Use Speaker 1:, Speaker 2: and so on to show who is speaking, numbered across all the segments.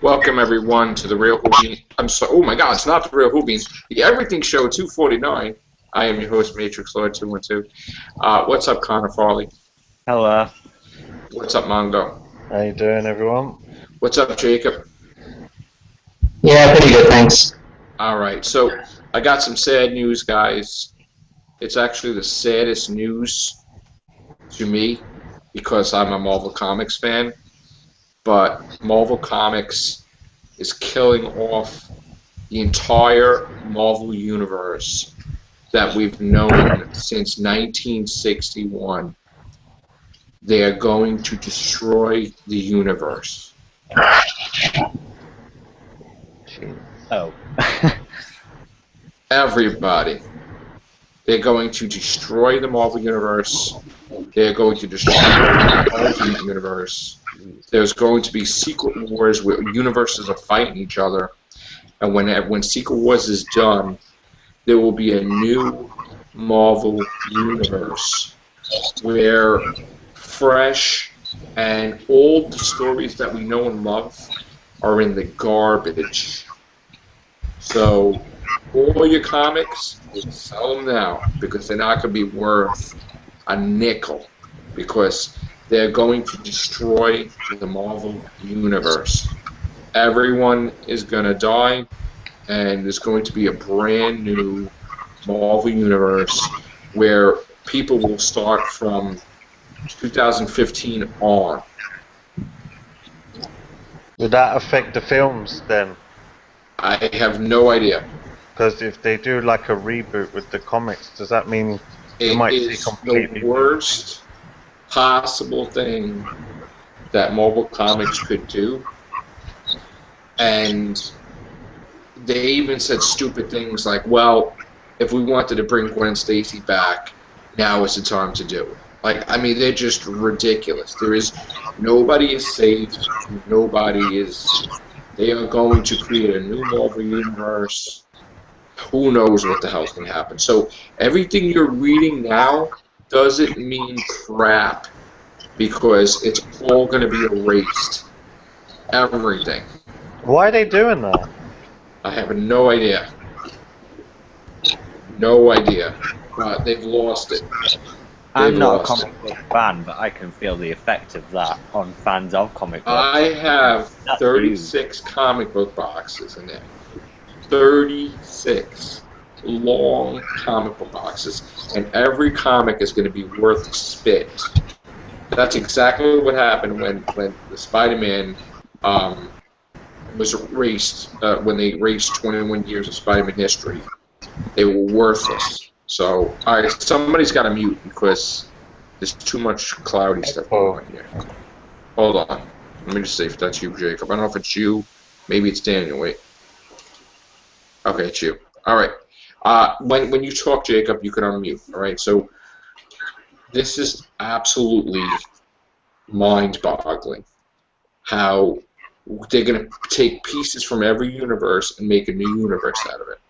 Speaker 1: Welcome everyone to the Real Hoobie. I'm so. Oh my God, it's not the Real Hoobies. The Everything Show 249. I am your host, Matrixlord 212. What's up, Connor Farley?
Speaker 2: Hello.
Speaker 1: What's up, Mongoo?
Speaker 3: How you doing, everyone?
Speaker 1: What's up, Jacob?
Speaker 4: Yeah, pretty good, thanks.
Speaker 1: All right, so I got some sad news, guys. It's actually the saddest news to me because I'm a Marvel Comics fan. But Marvel Comics is killing off the entire Marvel universe that we've known since 1961. They are going to destroy the universe.
Speaker 2: Oh.
Speaker 1: Everybody. They're going to destroy the Marvel universe. They're going to destroy the Ultimate universe. There's going to be secret wars where universes are fighting each other. And when Secret Wars is done, there will be a new Marvel universe where fresh and old stories that we know and love are in the garbage. So all your comics, sell them now because they're not going to be worth a nickel because they're going to destroy the Marvel universe. Everyone is going to die, and there's going to be a brand new Marvel universe where people will start from 2015 on.
Speaker 3: Would that affect the films then?
Speaker 1: I have no idea.
Speaker 3: Because if they do like a reboot with the comics, does that mean you
Speaker 1: It
Speaker 3: might see
Speaker 1: is
Speaker 3: completely
Speaker 1: the worst possible thing that Marvel Comics could do. And they even said stupid things like, well, if we wanted to bring Gwen Stacy back, now is the time to do it. Like, I mean, they're just ridiculous. Nobody is safe. Nobody is. They are going to create a new Marvel universe. Who knows what the hell's going to happen? So everything you're reading now doesn't mean crap because it's all going to be erased. Everything.
Speaker 3: Why are they doing that?
Speaker 1: I have no idea. No idea. But they've lost it.
Speaker 2: I'm not a comic book fan, but I can feel the effect of that on fans of comic books.
Speaker 1: I have
Speaker 2: That's
Speaker 1: 36 comic book boxes in there. 36 long comic book boxes. And every comic is going to be worth a spit. That's exactly what happened when the Spider-Man was erased, when they erased 21 years of Spider-Man history. They were worthless. So, alright, somebody's got to mute because there's too much cloudy stuff going on here. Hold on. Let me just see if that's you, Jacob. I don't know if it's you. Maybe it's Daniel. Wait. Okay, it's you. Alright. When you talk, Jacob, you can unmute. Alright, so this is absolutely mind-boggling how they're going to take pieces from every universe and make a new universe out of it.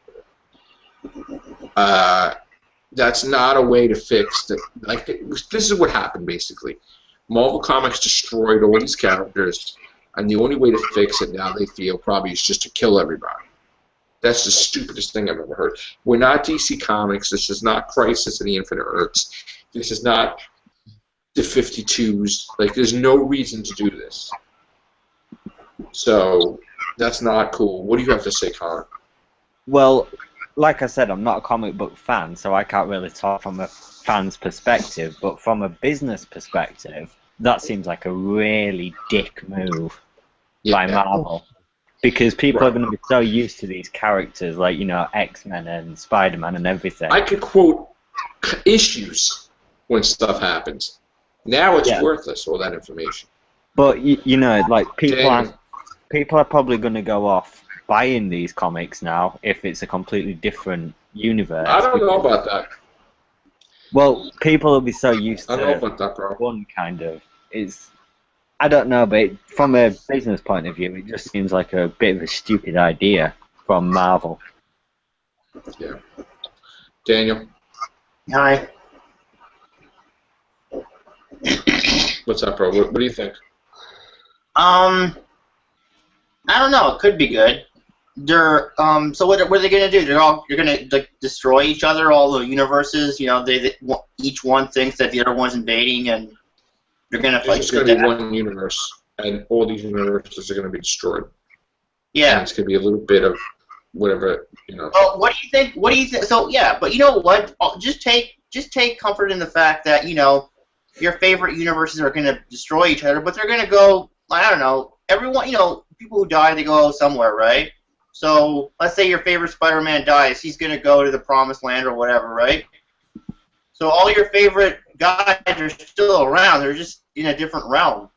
Speaker 1: That's not a way to fix it. Like, this is what happened, basically. Marvel Comics destroyed all these characters, and the only way to fix it now, they feel, probably is just to kill everybody. That's the stupidest thing I've ever heard. We're not DC Comics. This is not Crisis in the Infinite Earths. This is not the 52s. Like, there's no reason to do this. So, that's not cool. What do you have to say, Connor?
Speaker 2: Well, like I said, I'm not a comic book fan, so I can't really talk from a fan's perspective, but from a business perspective, that seems like a really dick move by Marvel. Because people are going to be so used to these characters, like, you know, X-Men and Spider-Man and everything.
Speaker 1: I could quote issues when stuff happens. Now it's worthless, all that information.
Speaker 2: But, you know, like, people are probably going to go off buying these comics now if it's a completely different universe.
Speaker 1: I don't know about that.
Speaker 2: Well, people will be so used to
Speaker 1: I don't know about that, bro.
Speaker 2: one kind of. I don't know, but from a business point of view, it just seems like a bit of a stupid idea from Marvel.
Speaker 1: Yeah. Daniel?
Speaker 4: Hi.
Speaker 1: What's up, bro? What do you think?
Speaker 5: I don't know. It could be good. They're So what are they gonna do? You're gonna like destroy each other, all the universes. You know, each one thinks that the other one's invading, and they're gonna fight.
Speaker 1: It's going to be one universe, and all these universes are going to be destroyed.
Speaker 5: Yeah.
Speaker 1: And it's going to be a little bit of whatever, you know.
Speaker 5: Well, what do you think? What do you think? So yeah, but you know what? Just take comfort in the fact that your favorite universes are gonna destroy each other, but they're gonna go. I don't know. Everyone, people who die, they go somewhere, right? So let's say your favorite Spider-Man dies, he's gonna go to the Promised Land or whatever, right? So all your favorite guys are still around. They're just in a different realm.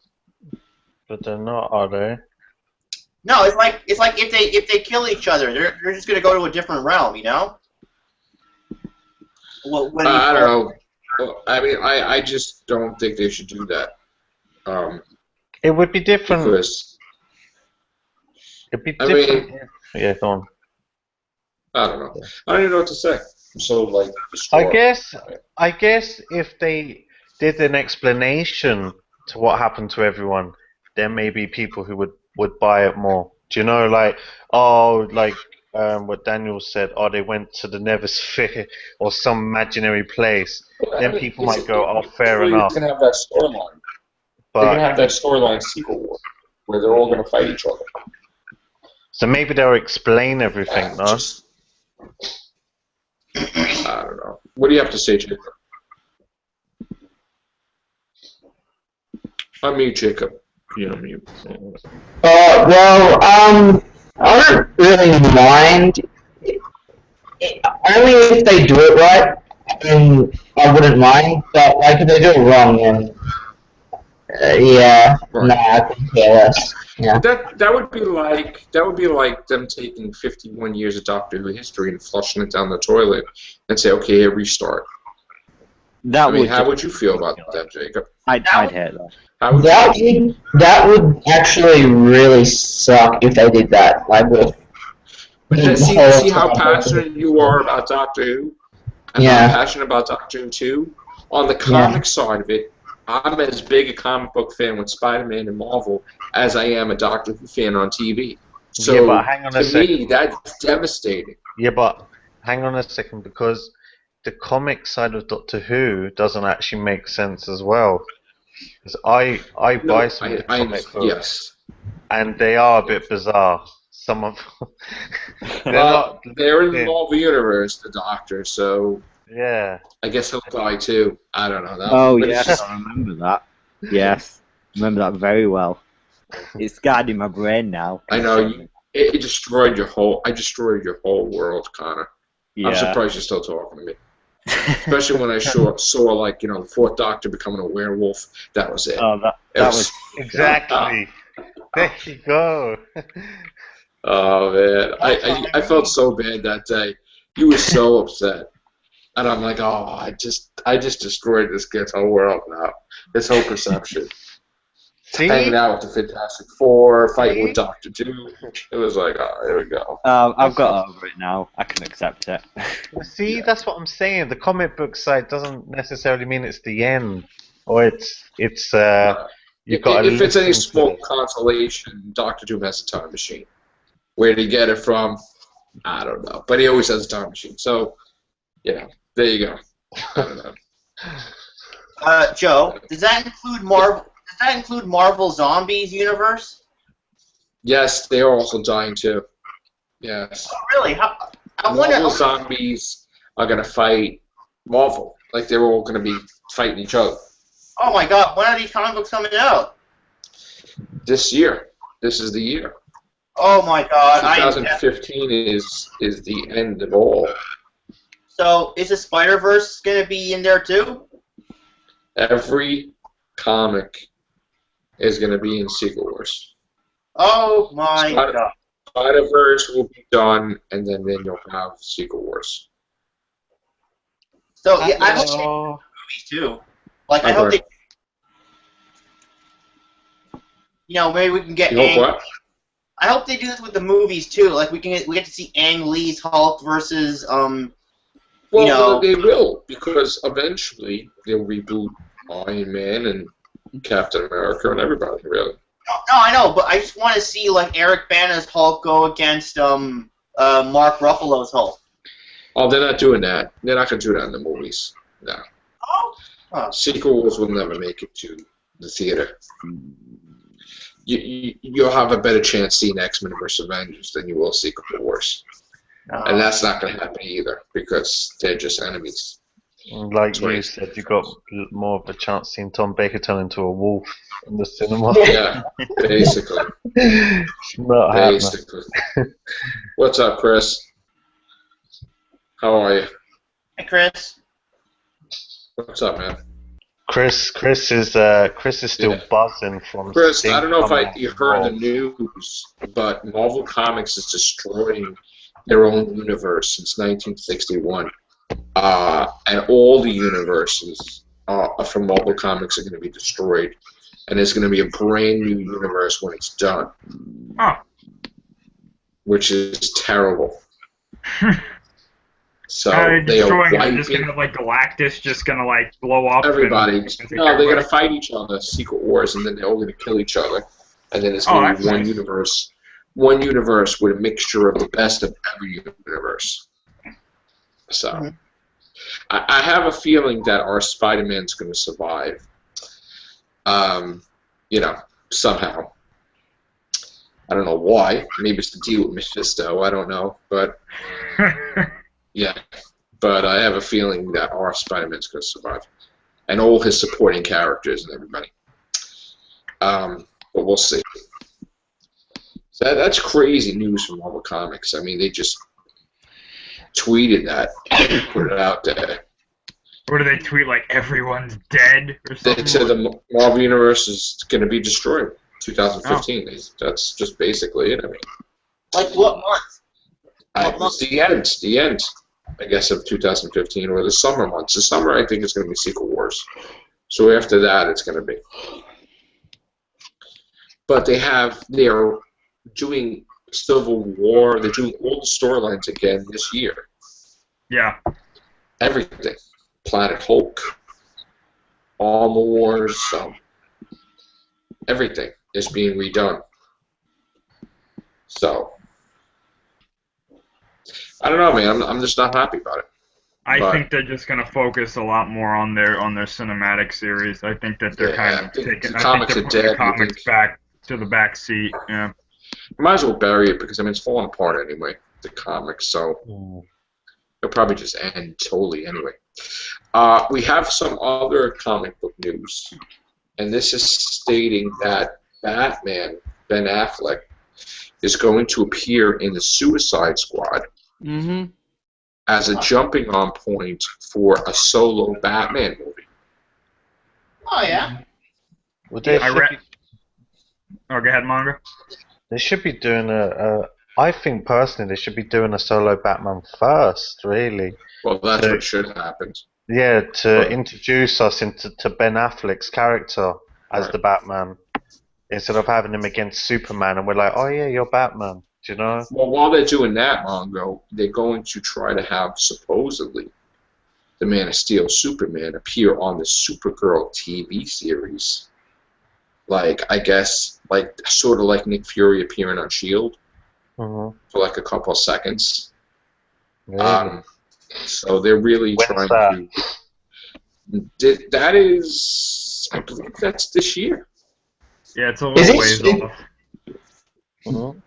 Speaker 3: But they're not, are they?
Speaker 5: No, it's like if they kill each other, they're just gonna go to a different realm, you know?
Speaker 1: I don't know. Well, I mean, I just don't think they should do that.
Speaker 3: It would be different.
Speaker 1: Because,
Speaker 3: It'd be different. Yeah, go on.
Speaker 1: I don't know. I don't even know what to say. I'm so like. Distraught.
Speaker 3: I guess if they did an explanation to what happened to everyone, there may be people who would buy it more. Do you know, like, what Daniel said, they went to the Neversphere or some imaginary place.
Speaker 1: Well,
Speaker 3: then people might go, oh, fair
Speaker 1: really
Speaker 3: enough.
Speaker 1: They're gonna have that storyline. They're gonna have that storyline Secret War, where they're all gonna fight each other.
Speaker 3: So maybe they'll explain everything, no?
Speaker 1: I don't know. What do you have to say, Jacob? Unmute Jacob. You know mute.
Speaker 4: I don't really mind. Only if they do it right, then I wouldn't mind. But like if they do it wrong, then yeah,
Speaker 1: Right.
Speaker 4: nah, I couldn't care less. Yeah.
Speaker 1: That would be like them taking 51 years of Doctor Who history and flushing it down the toilet and say, okay, here, restart. How would you feel about that, Jacob?
Speaker 2: I'd hate that.
Speaker 4: That would actually really suck if they did that. Like with.
Speaker 1: But see how passionate you are about Doctor Who? And
Speaker 4: Yeah.
Speaker 1: I'm passionate about Doctor Who too. On the comic side of it, I'm as big a comic book fan with Spider-Man and Marvel as I am a Doctor Who fan on TV. So
Speaker 3: Yeah, but hang on a
Speaker 1: to
Speaker 3: second.
Speaker 1: me, that's devastating.
Speaker 3: Yeah, but hang on a second, because the comic side of Doctor Who doesn't actually make sense as well. Because I buy some of the comic books,
Speaker 1: yes.
Speaker 3: and they are a bit bizarre. Some of
Speaker 1: they're in the Marvel Universe, the Doctor, so
Speaker 3: yeah.
Speaker 1: I guess he'll die too. I don't know.
Speaker 2: Oh,
Speaker 1: but it's
Speaker 2: yes,
Speaker 1: just-
Speaker 2: I remember that. Yes, remember that very well. It's scarred in my brain now.
Speaker 1: I know. It destroyed your whole. I destroyed your whole world, Connor.
Speaker 2: Yeah.
Speaker 1: I'm surprised you're still talking to me. Especially when I saw like the Fourth Doctor becoming a werewolf. That was it.
Speaker 2: Oh, that
Speaker 1: It
Speaker 2: was
Speaker 3: Exactly. There you go.
Speaker 1: Oh man, I felt so bad that day. You were so upset, and I'm like, oh, I just destroyed this kid's whole world now. His whole perception.
Speaker 3: See?
Speaker 1: Hanging out with the Fantastic Four, fighting with Doctor Doom. It was like, oh, here we go.
Speaker 2: I've got over it now. I can accept it.
Speaker 3: See, that's what I'm saying. The comic book side doesn't necessarily mean it's the end, or it's you've got.
Speaker 1: If it's any
Speaker 3: listen to
Speaker 1: small
Speaker 3: it.
Speaker 1: consolation, Doctor Doom has a time machine. Where did he get it from? I don't know. But he always has a time machine. So, there you go. I don't know.
Speaker 5: Joe, does that include Marvel? Does that include Marvel Zombies universe?
Speaker 1: Yes, they are also dying too. Yes.
Speaker 5: Oh, really? I wonder.
Speaker 1: Marvel zombies are going to fight Marvel. Like, they're all going to be fighting each other.
Speaker 5: Oh my God! When are these comic books coming out?
Speaker 1: This year. This is the year.
Speaker 5: Oh my God!
Speaker 1: 2015 is the end of all.
Speaker 5: So is the Spider-Verse gonna be in there too?
Speaker 1: Every comic is going to be in Secret Wars.
Speaker 5: Oh my God!
Speaker 1: Spider-Verse will be done, and then you'll have Secret Wars.
Speaker 5: So yeah, I hope they do movies too. Like I hope they. Maybe we can get.
Speaker 1: You hope what?
Speaker 5: I hope they do this with the movies too. Like we get to see Ang Lee's Hulk versus
Speaker 1: Well, they will, because eventually they'll reboot Iron Man and Captain America and everybody, really.
Speaker 5: No, I know, but I just want to see like Eric Bana's Hulk go against Mark Ruffalo's Hulk.
Speaker 1: Oh, they're not doing that. They're not going to do that in the movies. No.
Speaker 5: Oh.
Speaker 1: Sequels will never make it to the theater. You'll have a better chance seeing X-Men vs. Avengers than you will Secret Wars. And that's not going to happen either, because they're just enemies.
Speaker 3: Like you said, you got more of a chance seeing Tom Baker turn into a wolf in the cinema.
Speaker 1: Yeah, basically.
Speaker 3: It's not happening.
Speaker 1: Basically. What's up, Chris? How are you?
Speaker 5: Hey, Chris.
Speaker 1: What's up, man?
Speaker 3: Chris is still buzzing from.
Speaker 1: Chris,
Speaker 3: Sting
Speaker 1: I don't know if
Speaker 3: coming
Speaker 1: you heard the
Speaker 3: off.
Speaker 1: news, but Marvel Comics is destroying their own universe since 1961. And all the universes from Marvel Comics are going to be destroyed. And there's going to be a brand new universe when it's done.
Speaker 6: Oh.
Speaker 1: Which is terrible. So
Speaker 6: They're
Speaker 1: they are
Speaker 6: destroying it.
Speaker 1: wiping
Speaker 6: Just gonna like Galactus, just gonna like blow up.
Speaker 1: everybody.
Speaker 6: and take
Speaker 1: No, they're
Speaker 6: everybody.
Speaker 1: going to fight each other, Secret Wars, and then they're all going to kill each other. And then it's
Speaker 6: Oh,
Speaker 1: going to
Speaker 6: that's
Speaker 1: be one
Speaker 6: nice.
Speaker 1: universe. One universe with a mixture of the best of every universe. So,
Speaker 5: Mhm.
Speaker 1: I have a feeling that our Spider-Man's going to survive. Somehow. I don't know why. Maybe it's to deal with Mephisto. I don't know, but yeah. But I have a feeling that our Spider-Man's going to survive, and all his supporting characters and everybody. But we'll see. That's crazy news from Marvel Comics. I mean, they just tweeted that, put it out there.
Speaker 6: What do they tweet? Like everyone's dead or
Speaker 1: They
Speaker 6: something?
Speaker 1: said the Marvel Universe is going to be destroyed 2015. That's just basically it. I mean,
Speaker 5: Like what month?
Speaker 1: it's the end, I guess, of 2015, or the summer months. The summer, I think, is going to be Secret Wars. So after that, it's going to be. But they are doing Civil War. They're doing all the storylines again this year.
Speaker 6: Yeah.
Speaker 1: Everything. Planet Hulk, Armor Wars, everything is being redone. So, I don't know, man. I'm just not happy about it.
Speaker 6: I think they're just gonna focus a lot more on their cinematic series. I think that they're kind of taking.
Speaker 1: The
Speaker 6: I
Speaker 1: comics
Speaker 6: think
Speaker 1: are
Speaker 6: they're
Speaker 1: dead.
Speaker 6: putting the comics back to the back seat. Yeah.
Speaker 1: Might as well bury it because, I mean, it's falling apart anyway, the comics, so it'll probably just end totally anyway. We have some other comic book news, and this is stating that Batman, Ben Affleck, is going to appear in the Suicide Squad as a jumping-on point for a solo Batman movie.
Speaker 5: Oh yeah.
Speaker 3: Well, they,
Speaker 6: I
Speaker 3: should
Speaker 6: read.
Speaker 3: be,
Speaker 6: Oh, go ahead, Manga.
Speaker 3: they should be doing I think personally they should be doing a solo Batman first, really.
Speaker 1: Well, that's what should happen.
Speaker 3: Yeah, to introduce us to Ben Affleck's character as
Speaker 1: Right.
Speaker 3: the Batman, instead of having him against Superman, and we're like, oh yeah, you're Batman. Do you know?
Speaker 1: Well, while they're doing that, Mongo, they're going to try to have, supposedly, the Man of Steel Superman appear on the Supergirl TV series. Like, I guess, like sort of like Nick Fury appearing on S.H.I.E.L.D.
Speaker 3: Mm-hmm.
Speaker 1: for like a couple of seconds.
Speaker 3: Really?
Speaker 1: So they're really
Speaker 3: When's
Speaker 1: trying to... That is... I believe that's this year.
Speaker 6: Yeah, it's a
Speaker 4: Is
Speaker 6: little
Speaker 4: it-
Speaker 6: ways off.
Speaker 3: Mhm.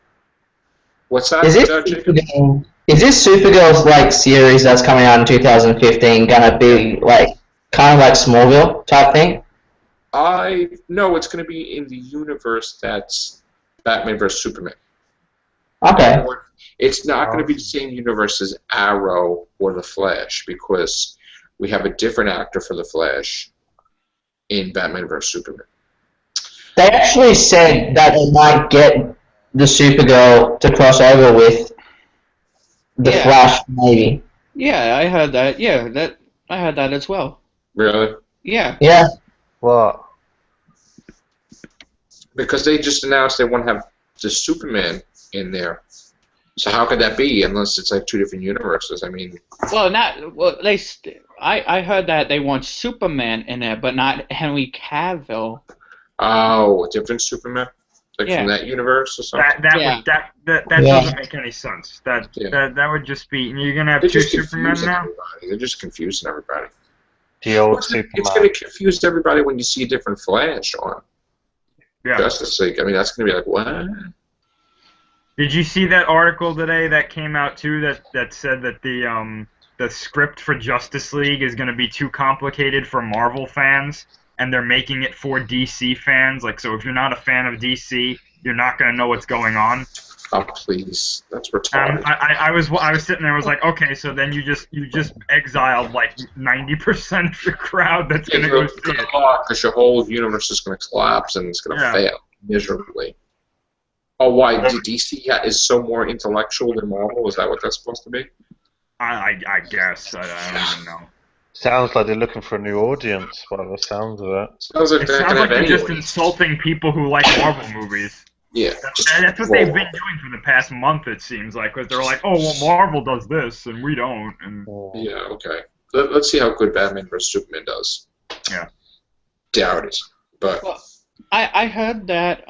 Speaker 1: What's that,
Speaker 4: Is
Speaker 1: Jacob?
Speaker 4: this Supergirl's like series that's coming out in 2015 gonna be like kind of like Smallville type thing?
Speaker 1: No, it's going to be in the universe that's Batman vs. Superman.
Speaker 4: Okay.
Speaker 1: It's not going to be the same universe as Arrow or The Flash, because we have a different actor for The Flash in Batman vs. Superman.
Speaker 4: They actually said that they might get the Supergirl to cross over with the
Speaker 7: Yeah.
Speaker 4: Flash, maybe.
Speaker 7: Yeah, I heard that. Yeah, I heard that as well.
Speaker 1: Really?
Speaker 7: Yeah.
Speaker 4: Yeah.
Speaker 3: What?
Speaker 1: Because they just announced they want to have the Superman in there. So how could that be unless it's like two different universes? I mean,
Speaker 7: Well, I heard that they want Superman in there, but not Henry Cavill.
Speaker 1: oh, a different Superman? Like
Speaker 7: Yeah.
Speaker 1: from that universe or something?
Speaker 6: That doesn't make any sense. That would just be you're gonna have
Speaker 1: They're
Speaker 6: two
Speaker 1: just
Speaker 6: Supermen
Speaker 1: confusing
Speaker 6: now.
Speaker 1: everybody. They're just confusing everybody.
Speaker 3: The old
Speaker 1: It's
Speaker 3: Superman.
Speaker 1: going to confuse everybody when you see a different Flash on
Speaker 6: Yeah.
Speaker 1: Justice League. I mean, that's going to be like, what?
Speaker 6: Did you see that article today that came out too that said that the script for Justice League is going to be too complicated for Marvel fans, and they're making it for DC fans? Like, so if you're not a fan of DC, you're not going to know what's going on.
Speaker 1: Oh, please. That's retarded.
Speaker 6: I was sitting there. I was like, okay, so then you just exiled like 90% of your crowd that's going to go see it.
Speaker 1: Because your whole universe is going to collapse and it's going to fail miserably. Oh, why? DC is so more intellectual than Marvel? Is that what that's supposed to be?
Speaker 6: I guess. I don't even know.
Speaker 3: Sounds like they're looking for a new audience by the sounds of it.
Speaker 1: Sounds like
Speaker 6: they're just insulting people who like Marvel movies.
Speaker 1: Yeah.
Speaker 6: That's what they've been doing for the past month, it seems like. Because they're like, oh, well, Marvel does this, and we don't. And
Speaker 1: yeah, okay. Let's see how good Batman vs. Superman does.
Speaker 6: Yeah.
Speaker 1: Doubt it. But
Speaker 7: Well, I heard that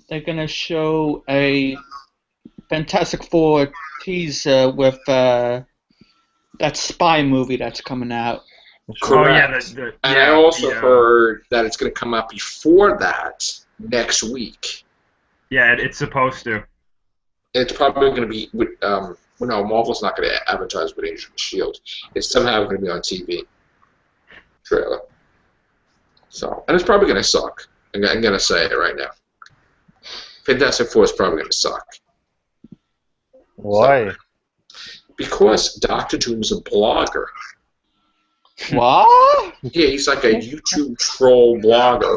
Speaker 7: they're going to show a Fantastic Four teaser with that spy movie that's coming out.
Speaker 1: correct. I also heard that it's going to come out before that next week.
Speaker 6: Yeah, it's supposed to.
Speaker 1: It's probably going to be with, well, no, Marvel's not going to advertise with Agents of S.H.I.E.L.D. It's somehow going to be on TV. Trailer. So, and it's probably going to suck. I'm going to say it right now. Fantastic Four is probably going to suck.
Speaker 3: Why?
Speaker 1: Because Dr. Doom's a blogger.
Speaker 7: What?
Speaker 1: Yeah, he's like a YouTube troll blogger.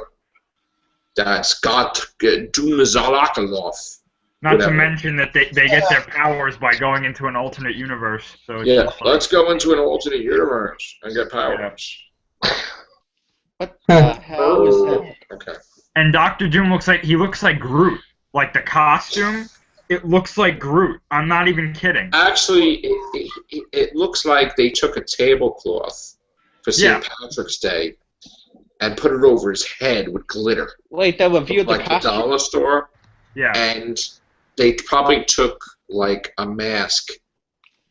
Speaker 1: That's got Doomazalakalov.
Speaker 6: Not to mention that they get their powers by going into an alternate universe. So it's
Speaker 1: Yeah, let's go into an alternate universe and get powers.
Speaker 7: What the hell is that?
Speaker 1: Okay.
Speaker 6: And Dr. Doom looks like Groot. Like the costume, it looks like Groot. I'm not even kidding.
Speaker 1: Actually, it looks like they took a tablecloth for St. Patrick's Day and put it over his head with glitter.
Speaker 7: Wait, they reviewed
Speaker 1: like the dollar store.
Speaker 6: Yeah.
Speaker 1: And they probably took like a mask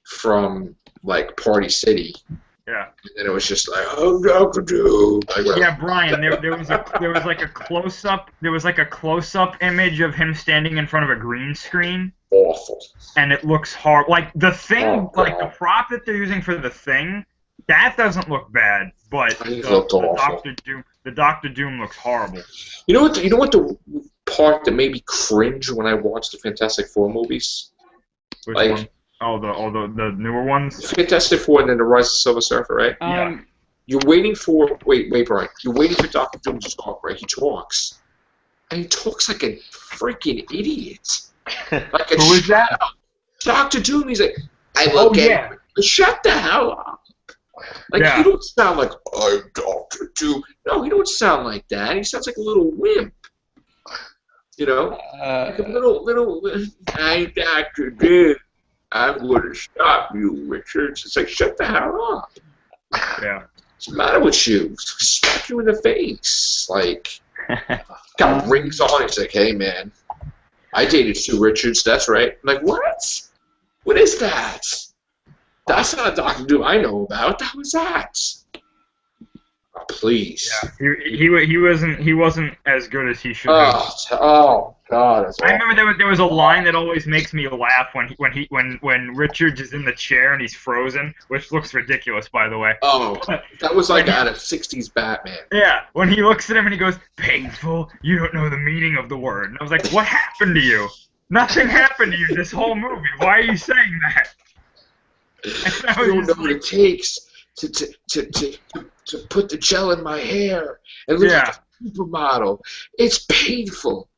Speaker 1: from like Party City.
Speaker 6: Yeah.
Speaker 1: And it was just like, oh, Dr. Doom.
Speaker 6: Yeah, Bryan. There was like a close up. There was like a close up image of him standing in front of a green screen.
Speaker 1: Awful.
Speaker 6: And it looks hard. Like the thing, like the prop that they're using for the thing, that doesn't look bad. But the Dr. Doom looks horrible.
Speaker 1: You know what the part that made me cringe when I watched the Fantastic Four movies?
Speaker 6: Which one? Oh, the newer ones?
Speaker 1: Fantastic Four and then the Rise of the Silver Surfer, right?
Speaker 6: Yeah.
Speaker 1: You're waiting for... Wait, Bryan. You're waiting for Dr. Doom to talk, right? He talks. And he talks like a freaking idiot. Like a
Speaker 6: Who is that?
Speaker 1: Dr. Doom, he's like, I look at him. Shut the hell up. Like, you don't sound like, I'm Dr. Doom. No, he don't sound like that. He sounds like a little wimp. You know? Like a little I'm Dr. Doom. I'm going to stop you, Richard. It's like, shut the hell up.
Speaker 6: Yeah.
Speaker 1: What's the matter with you? Smack you in the face. Like, got rings on. It's like, hey, man, I dated Sue Richards. That's right. I'm like, what? What is that? That's not a Dr. Doom I know about. That was that. Oh, please.
Speaker 6: Yeah. He wasn't as good as he should have.
Speaker 1: Oh God.
Speaker 6: I remember there was a line that always makes me laugh when Richards is in the chair and he's frozen, which looks ridiculous, by the way.
Speaker 1: Oh, that was like out of '60s Batman.
Speaker 6: Yeah, when he looks at him and he goes, "Painful, you don't know the meaning of the word." And I was like, "What happened to you? Nothing happened to you this whole movie. Why are you saying that?"
Speaker 1: You don't know what it takes to put the gel in my hair and look like a supermodel. It's painful.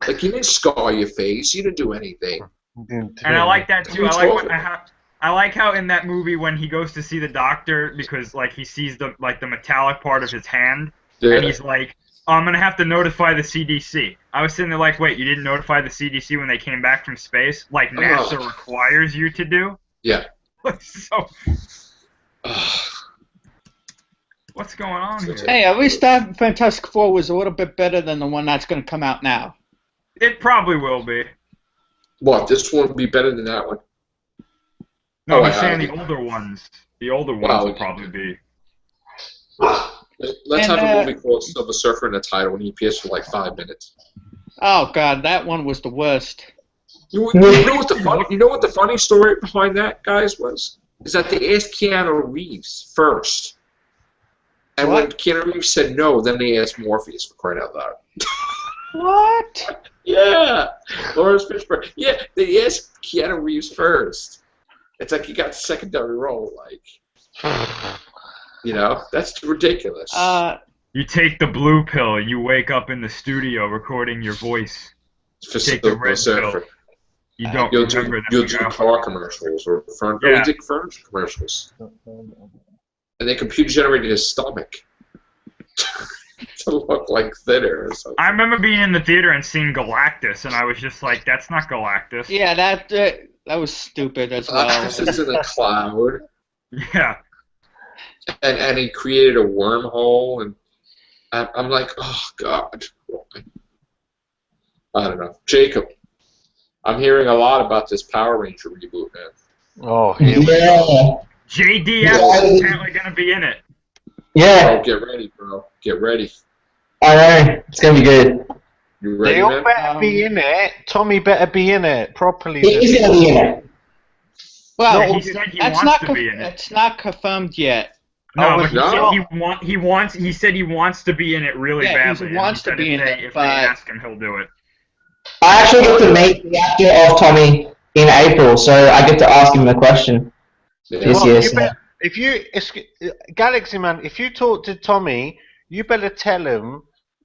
Speaker 1: Like, you didn't scar your face. You didn't do anything.
Speaker 6: And I like that too. I like how in that movie when he goes to see the doctor because like he sees the metallic part of his hand and he's like, oh, I'm gonna have to notify the CDC. I was sitting there like, wait, you didn't notify the CDC when they came back from space? Like NASA requires you to do?
Speaker 1: Yeah.
Speaker 6: So, what's going on here?
Speaker 7: Hey, at least that Fantastic Four was a little bit better than the one that's going to come out now.
Speaker 6: It probably will be.
Speaker 1: What? This one would be better than that one?
Speaker 6: No,
Speaker 1: Oh,
Speaker 6: he's
Speaker 1: I-
Speaker 6: saying
Speaker 1: I-
Speaker 6: the older ones. The older ones
Speaker 1: Well,
Speaker 6: will probably be.
Speaker 1: Let's
Speaker 7: And,
Speaker 1: have a movie called Silver Surfer in the title and he appears for like 5 minutes.
Speaker 7: Oh God, that one was the worst.
Speaker 1: You know what the funny story behind that, guys, was? Is that they asked Keanu Reeves first. And when
Speaker 7: What?
Speaker 1: Keanu Reeves said no, then they asked Morpheus, for crying out loud.
Speaker 7: What?
Speaker 1: Yeah! Lawrence Fishburne. Yeah, they asked Keanu Reeves first. It's like he got the secondary role, like... You know? That's ridiculous.
Speaker 6: You take the blue pill, you wake up in the studio recording your voice.
Speaker 1: For
Speaker 6: Take the red
Speaker 1: Surfer.
Speaker 6: pill. You don't
Speaker 1: You'll
Speaker 6: remember
Speaker 1: do
Speaker 6: that.
Speaker 1: car commercials or
Speaker 6: Yeah.
Speaker 1: we did furniture commercials. And they computer generated his stomach to look like thinner or something.
Speaker 6: I remember being in the theater and seeing Galactus, and I was just like, "That's not Galactus."
Speaker 7: Yeah, that was stupid as well.
Speaker 1: This is in a cloud,
Speaker 6: Yeah.
Speaker 1: and he created a wormhole, and I'm like, oh God, I don't know, Jacob. I'm hearing a lot about this Power Ranger reboot, man.
Speaker 3: Oh, here we go.
Speaker 6: JDF is apparently going to be in it.
Speaker 4: Yeah,
Speaker 1: Oh, get ready, bro. Get ready.
Speaker 4: I know. It's gonna be good.
Speaker 1: You ready,
Speaker 3: They all
Speaker 1: man?
Speaker 3: better be in it. Tommy better be in it properly.
Speaker 4: He is gonna be in it.
Speaker 7: Well,
Speaker 6: Yeah, he said he
Speaker 7: that's
Speaker 6: wants
Speaker 7: not
Speaker 6: to be in it.
Speaker 7: It's not confirmed yet.
Speaker 6: No,
Speaker 3: Oh,
Speaker 6: but he
Speaker 1: no.
Speaker 6: said he said he wants to be in it really
Speaker 7: Yeah, he
Speaker 6: badly. and
Speaker 7: wants to
Speaker 6: said
Speaker 7: be
Speaker 6: if
Speaker 7: in
Speaker 6: they,
Speaker 7: it,
Speaker 6: if
Speaker 7: but-
Speaker 6: they ask him, he'll do it.
Speaker 4: I actually get to meet the actor of Tommy in April, so I get to ask him the question.
Speaker 1: Yeah.
Speaker 4: This
Speaker 3: Well,
Speaker 4: year,
Speaker 3: you
Speaker 4: so-
Speaker 3: bet- if you Galaxy Man, if you talk to Tommy, you better tell him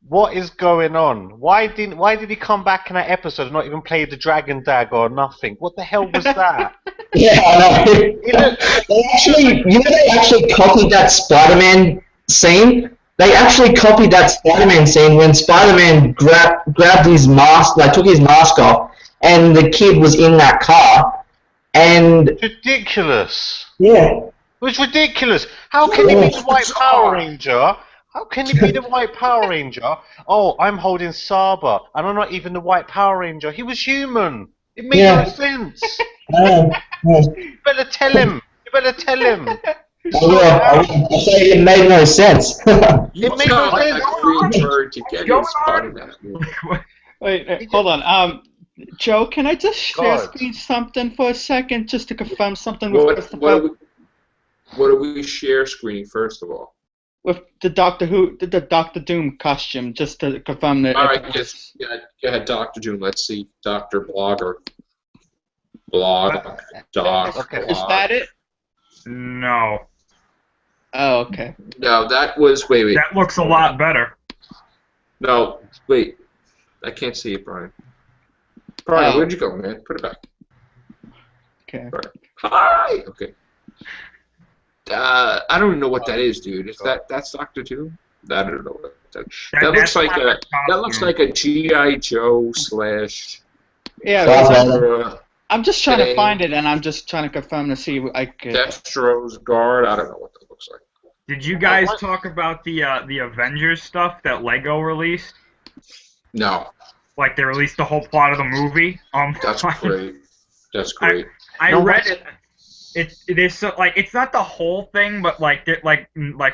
Speaker 3: what is going on. Why did he come back in that episode and not even play the Dragon Dagger or nothing? What the hell was that?
Speaker 4: Yeah, I know.
Speaker 3: He looked-
Speaker 4: They actually copied that Spider-Man scene. They actually copied that Spider-Man scene when Spider-Man grabbed his mask, like took his mask off, and the kid was in that car. And
Speaker 3: ridiculous.
Speaker 4: yeah,
Speaker 3: It was ridiculous. How can he be the White Power Ranger? How can he be the White Power Ranger? Oh, I'm holding Saba, and I'm not even the White Power Ranger. He was human. It made
Speaker 4: Yeah.
Speaker 3: no sense.
Speaker 4: yeah.
Speaker 3: You better tell him. You better tell him.
Speaker 4: I will. I say it made no sense.
Speaker 3: It made no
Speaker 1: Like
Speaker 3: sense.
Speaker 1: a green bird to get his Spider-Man.
Speaker 7: Wait, hold on. Joe, can I just share
Speaker 3: God.
Speaker 7: screen something for a second, just to confirm something with
Speaker 1: What
Speaker 7: Christopher?
Speaker 1: do we share screening first of all?
Speaker 7: With the the Doctor Doom costume, just to confirm that.
Speaker 1: All right, yes. Yeah, go ahead, Dr. Doom. Let's see, Dr. Blogger. Doc.
Speaker 3: Okay.
Speaker 7: Is that it?
Speaker 6: No,
Speaker 7: Oh, okay.
Speaker 1: No, that was wait.
Speaker 6: that looks a lot better.
Speaker 1: No, wait. I can't see it, Brian. Brian,
Speaker 7: Oh.
Speaker 1: where'd you go, man? Put it back.
Speaker 7: Okay.
Speaker 1: Hi. Okay. I don't even know what that is, dude. Is that's Doctor Doom? I don't know what that. That looks
Speaker 6: that's
Speaker 1: like
Speaker 6: not
Speaker 1: a
Speaker 6: the
Speaker 1: that looks
Speaker 6: costume.
Speaker 1: like a GI Joe slash.
Speaker 7: Yeah,
Speaker 4: Well,
Speaker 7: I'm just trying to
Speaker 1: Hey.
Speaker 7: find it, and I'm just trying to confirm to see if I could.
Speaker 1: Destro's guard. I don't know what that looks like.
Speaker 6: Did you guys talk about the Avengers stuff that Lego released?
Speaker 1: No,
Speaker 6: Like they released the whole plot of the movie.
Speaker 1: that's great. That's great.
Speaker 6: I
Speaker 3: No,
Speaker 6: read
Speaker 3: what's-
Speaker 6: it. There's so, like it's not the whole thing, but like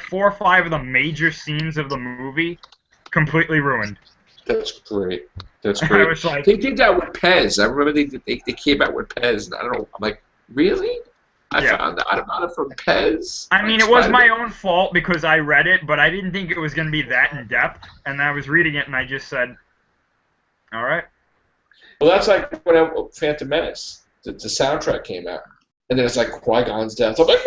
Speaker 6: 4 or 5 of the major scenes of the movie completely ruined.
Speaker 1: That's great. That's
Speaker 6: I
Speaker 1: great.
Speaker 6: was like,
Speaker 1: They did that with Pez. I remember they came out with Pez, and I don't know. I'm like, really? I
Speaker 6: Yeah.
Speaker 1: found out about it from Pez.
Speaker 6: I mean,
Speaker 1: Like
Speaker 6: it was my
Speaker 1: Spider-Man.
Speaker 6: own fault because I read it, but I didn't think it was going to be that in depth. And I was reading it, and I just said, "All right."
Speaker 1: Well, that's like when Phantom Menace, the soundtrack came out, and then it's like Qui-Gon's death. I'm like,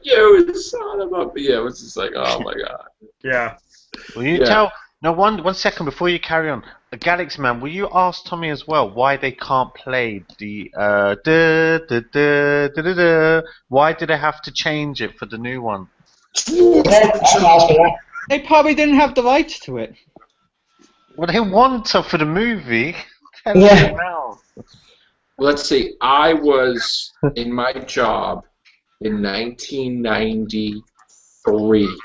Speaker 1: you son of a... Yeah, it was just like, oh my god.
Speaker 6: Yeah.
Speaker 3: Will you
Speaker 1: Yeah.
Speaker 3: tell? No, one second before you carry on. Galaxy Man, will you ask Tommy as well why they can't play the Why did they have to change it for the new one?
Speaker 7: They probably didn't have the rights to it.
Speaker 3: Well, they want to for the movie.
Speaker 4: Yeah.
Speaker 3: Now.
Speaker 1: Let's see. I was in my job in 1993.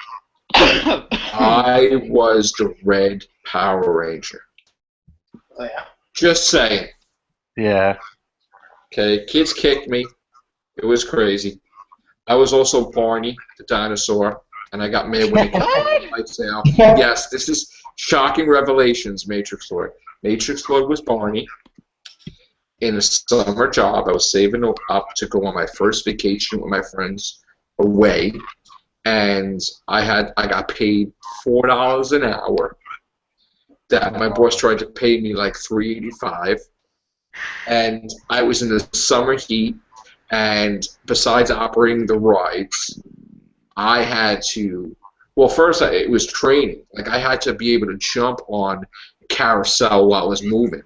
Speaker 1: I was the Red Power Ranger.
Speaker 5: Oh, yeah.
Speaker 1: Just saying.
Speaker 3: Yeah.
Speaker 1: Okay, kids kicked me. It was crazy. I was also Barney, the dinosaur, and I got mad when they kept the lights out. Yes, this is shocking revelations, Matrixlord. Matrixlord was Barney. In a summer job, I was saving up to go on my first vacation with my friends away, and I got paid $4 an hour. That my boss tried to pay me like $3.85, and I was in the summer heat. And besides operating the rides, I had to. Well, first it was training. Like I had to be able to jump on a carousel while I was moving.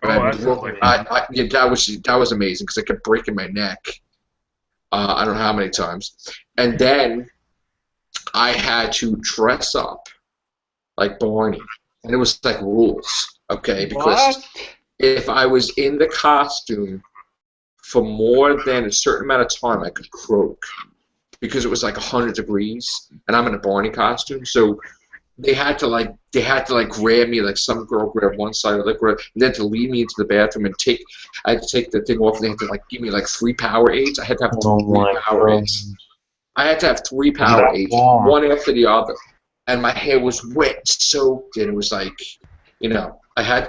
Speaker 6: Oh, that's lovely.
Speaker 1: Yeah, that was amazing because I kept breaking my neck. I don't know how many times. And then I had to dress up like Barney, and it was like rules, okay? Because if I was in the costume for more than a certain amount of time, I could croak because it was like 100 degrees, and I'm in a Barney costume. So they had to grab me, like some girl grabbed one side of the grab, and then to lead me into the bathroom and I had to take the thing off, and they had to like give me like 3 power aids. I had to have 3 power aids. I had to have 3 power aids, one after the other, and my hair was wet, soaked, and it was like, it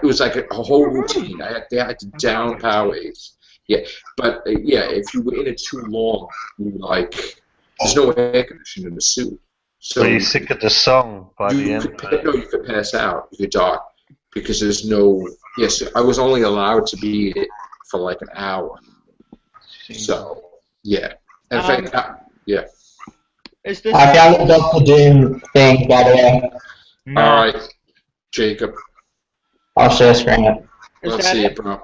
Speaker 1: was like a whole routine. They had to down power aids. Yeah, but if you were in it too long, there's no air conditioning in the suit.
Speaker 3: So you're sick of the song by the end.
Speaker 1: You could pass out. You could die because there's no. Yes, I was only allowed to be in it for like an hour. So yeah, in fact, yeah.
Speaker 7: Is this
Speaker 4: I found the Doctor Doom thing, by the way.
Speaker 6: No.
Speaker 1: All right, Jacob.
Speaker 4: I'll share screen.
Speaker 1: Let's see it, bro.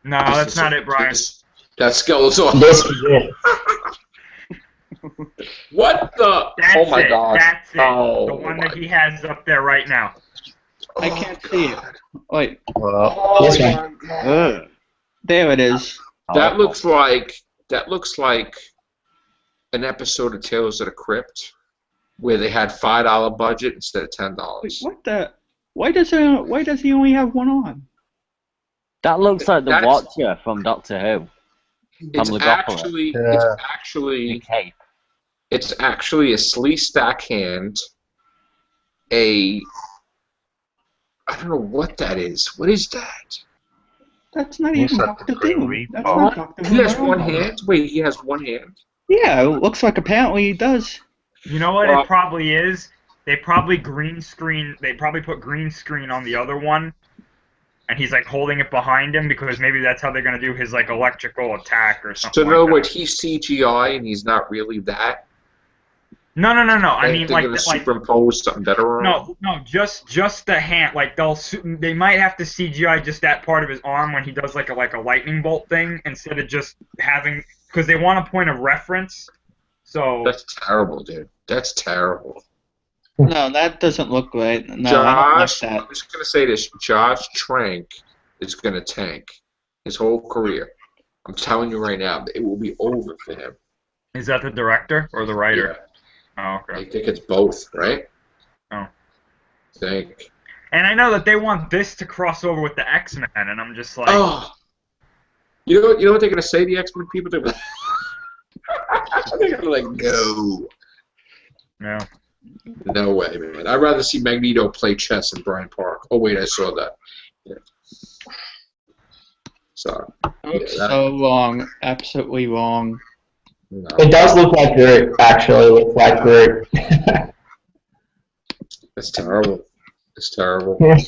Speaker 6: No, that's not it, Bryan.
Speaker 1: That's Skeletor.
Speaker 4: This is it.
Speaker 1: What the?
Speaker 6: That's
Speaker 1: oh my
Speaker 6: it.
Speaker 1: god.
Speaker 6: That's it.
Speaker 1: Oh,
Speaker 6: the one that he has up there right now.
Speaker 7: I can't see it. Wait,
Speaker 4: This one.
Speaker 7: there it is.
Speaker 1: That looks like an episode of Tales of the Crypt where they had $5 budget instead of $10.
Speaker 7: Wait, what the? Why does he only have one on?
Speaker 2: That looks like the Watcher from Doctor Who.
Speaker 1: It's
Speaker 2: Legopolis.
Speaker 1: actually a Sleestack hand. I don't know what that is. What is that?
Speaker 7: That's not even Doctor Who. That's not Doctor Who.
Speaker 1: He has one hand? Wait, he has one hand?
Speaker 7: Yeah, it looks like apparently he does.
Speaker 6: You know what it probably is? They probably put green screen on the other one, and he's like holding it behind him because maybe that's how they're gonna do his like electrical attack or something.
Speaker 1: So in other words, he's CGI and he's not really that.
Speaker 6: No. I mean,
Speaker 1: they're gonna superimpose something better on.
Speaker 6: No, just the hand. Like they might have to CGI just that part of his arm when he does like a lightning bolt thing instead of just having, because they want a point of reference. So
Speaker 1: that's terrible, dude. That's terrible.
Speaker 7: No, that doesn't look right. No,
Speaker 1: Josh,
Speaker 7: I don't like that.
Speaker 1: I'm just gonna say this: Josh Trank is gonna tank his whole career. I'm telling you right now, it will be over for him.
Speaker 6: Is that the director or the writer?
Speaker 1: Yeah.
Speaker 6: Oh, okay.
Speaker 1: I think it's both, right?
Speaker 6: Oh.
Speaker 1: Think.
Speaker 6: And I know that they want this to cross over with the X-Men, and I'm just like,
Speaker 1: you know what they're gonna say? The X-Men people, they're gonna like, no.
Speaker 6: No.
Speaker 1: No way, man. I'd rather see Magneto play chess in Bryan Park. Oh wait, I saw that. Yeah. Sorry.
Speaker 7: Looks so wrong. Absolutely wrong.
Speaker 1: No.
Speaker 4: It does look like Groot, actually. Looks like Groot.
Speaker 1: It's terrible. It's terrible.
Speaker 4: Yeah.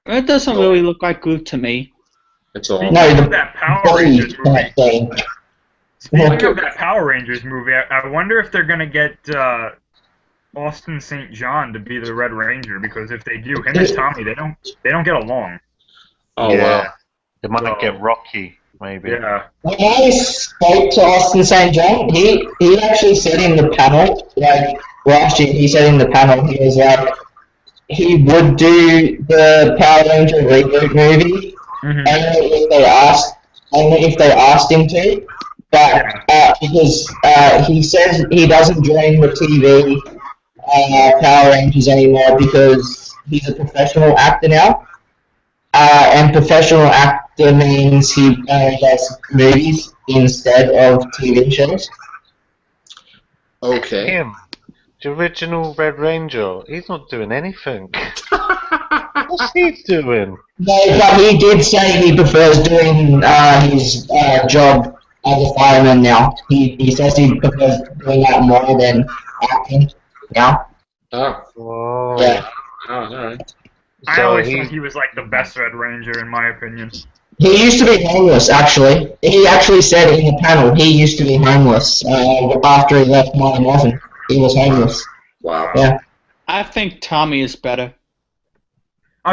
Speaker 7: It doesn't really look like Groot to me.
Speaker 1: It's all.
Speaker 6: Speaking of that Power Rangers movie.
Speaker 4: thing.
Speaker 6: Speaking of that Power Rangers movie, I wonder if they're gonna get Austin St. John to be the Red Ranger, because if they do, him and Tommy, they don't get along.
Speaker 1: Oh wow.
Speaker 3: They might get Rocky, maybe.
Speaker 6: Yeah.
Speaker 4: When I spoke to Austin St. John, he actually said in the panel, like last year, he said in the panel, he was like, he would do the Power Ranger reboot movie only if they asked him to. but because he says he doesn't join the TV Power Rangers anymore because he's a professional actor now. And professional actor means he does movies instead of TV shows.
Speaker 1: Okay.
Speaker 3: Him, the original Red Ranger, he's not doing anything. What's he doing?
Speaker 4: No, but he did say he prefers doing his job as a fireman now. He says he prefers doing that more than acting now.
Speaker 1: Oh.
Speaker 3: Whoa.
Speaker 4: Yeah.
Speaker 1: Oh, alright.
Speaker 6: I always thought he was like the best Red Ranger, in my opinion.
Speaker 4: He used to be homeless, actually. He actually said in the panel he used to be homeless after he left Mighty Morphin. He was homeless.
Speaker 1: Wow.
Speaker 4: Yeah.
Speaker 7: I think Tommy is better.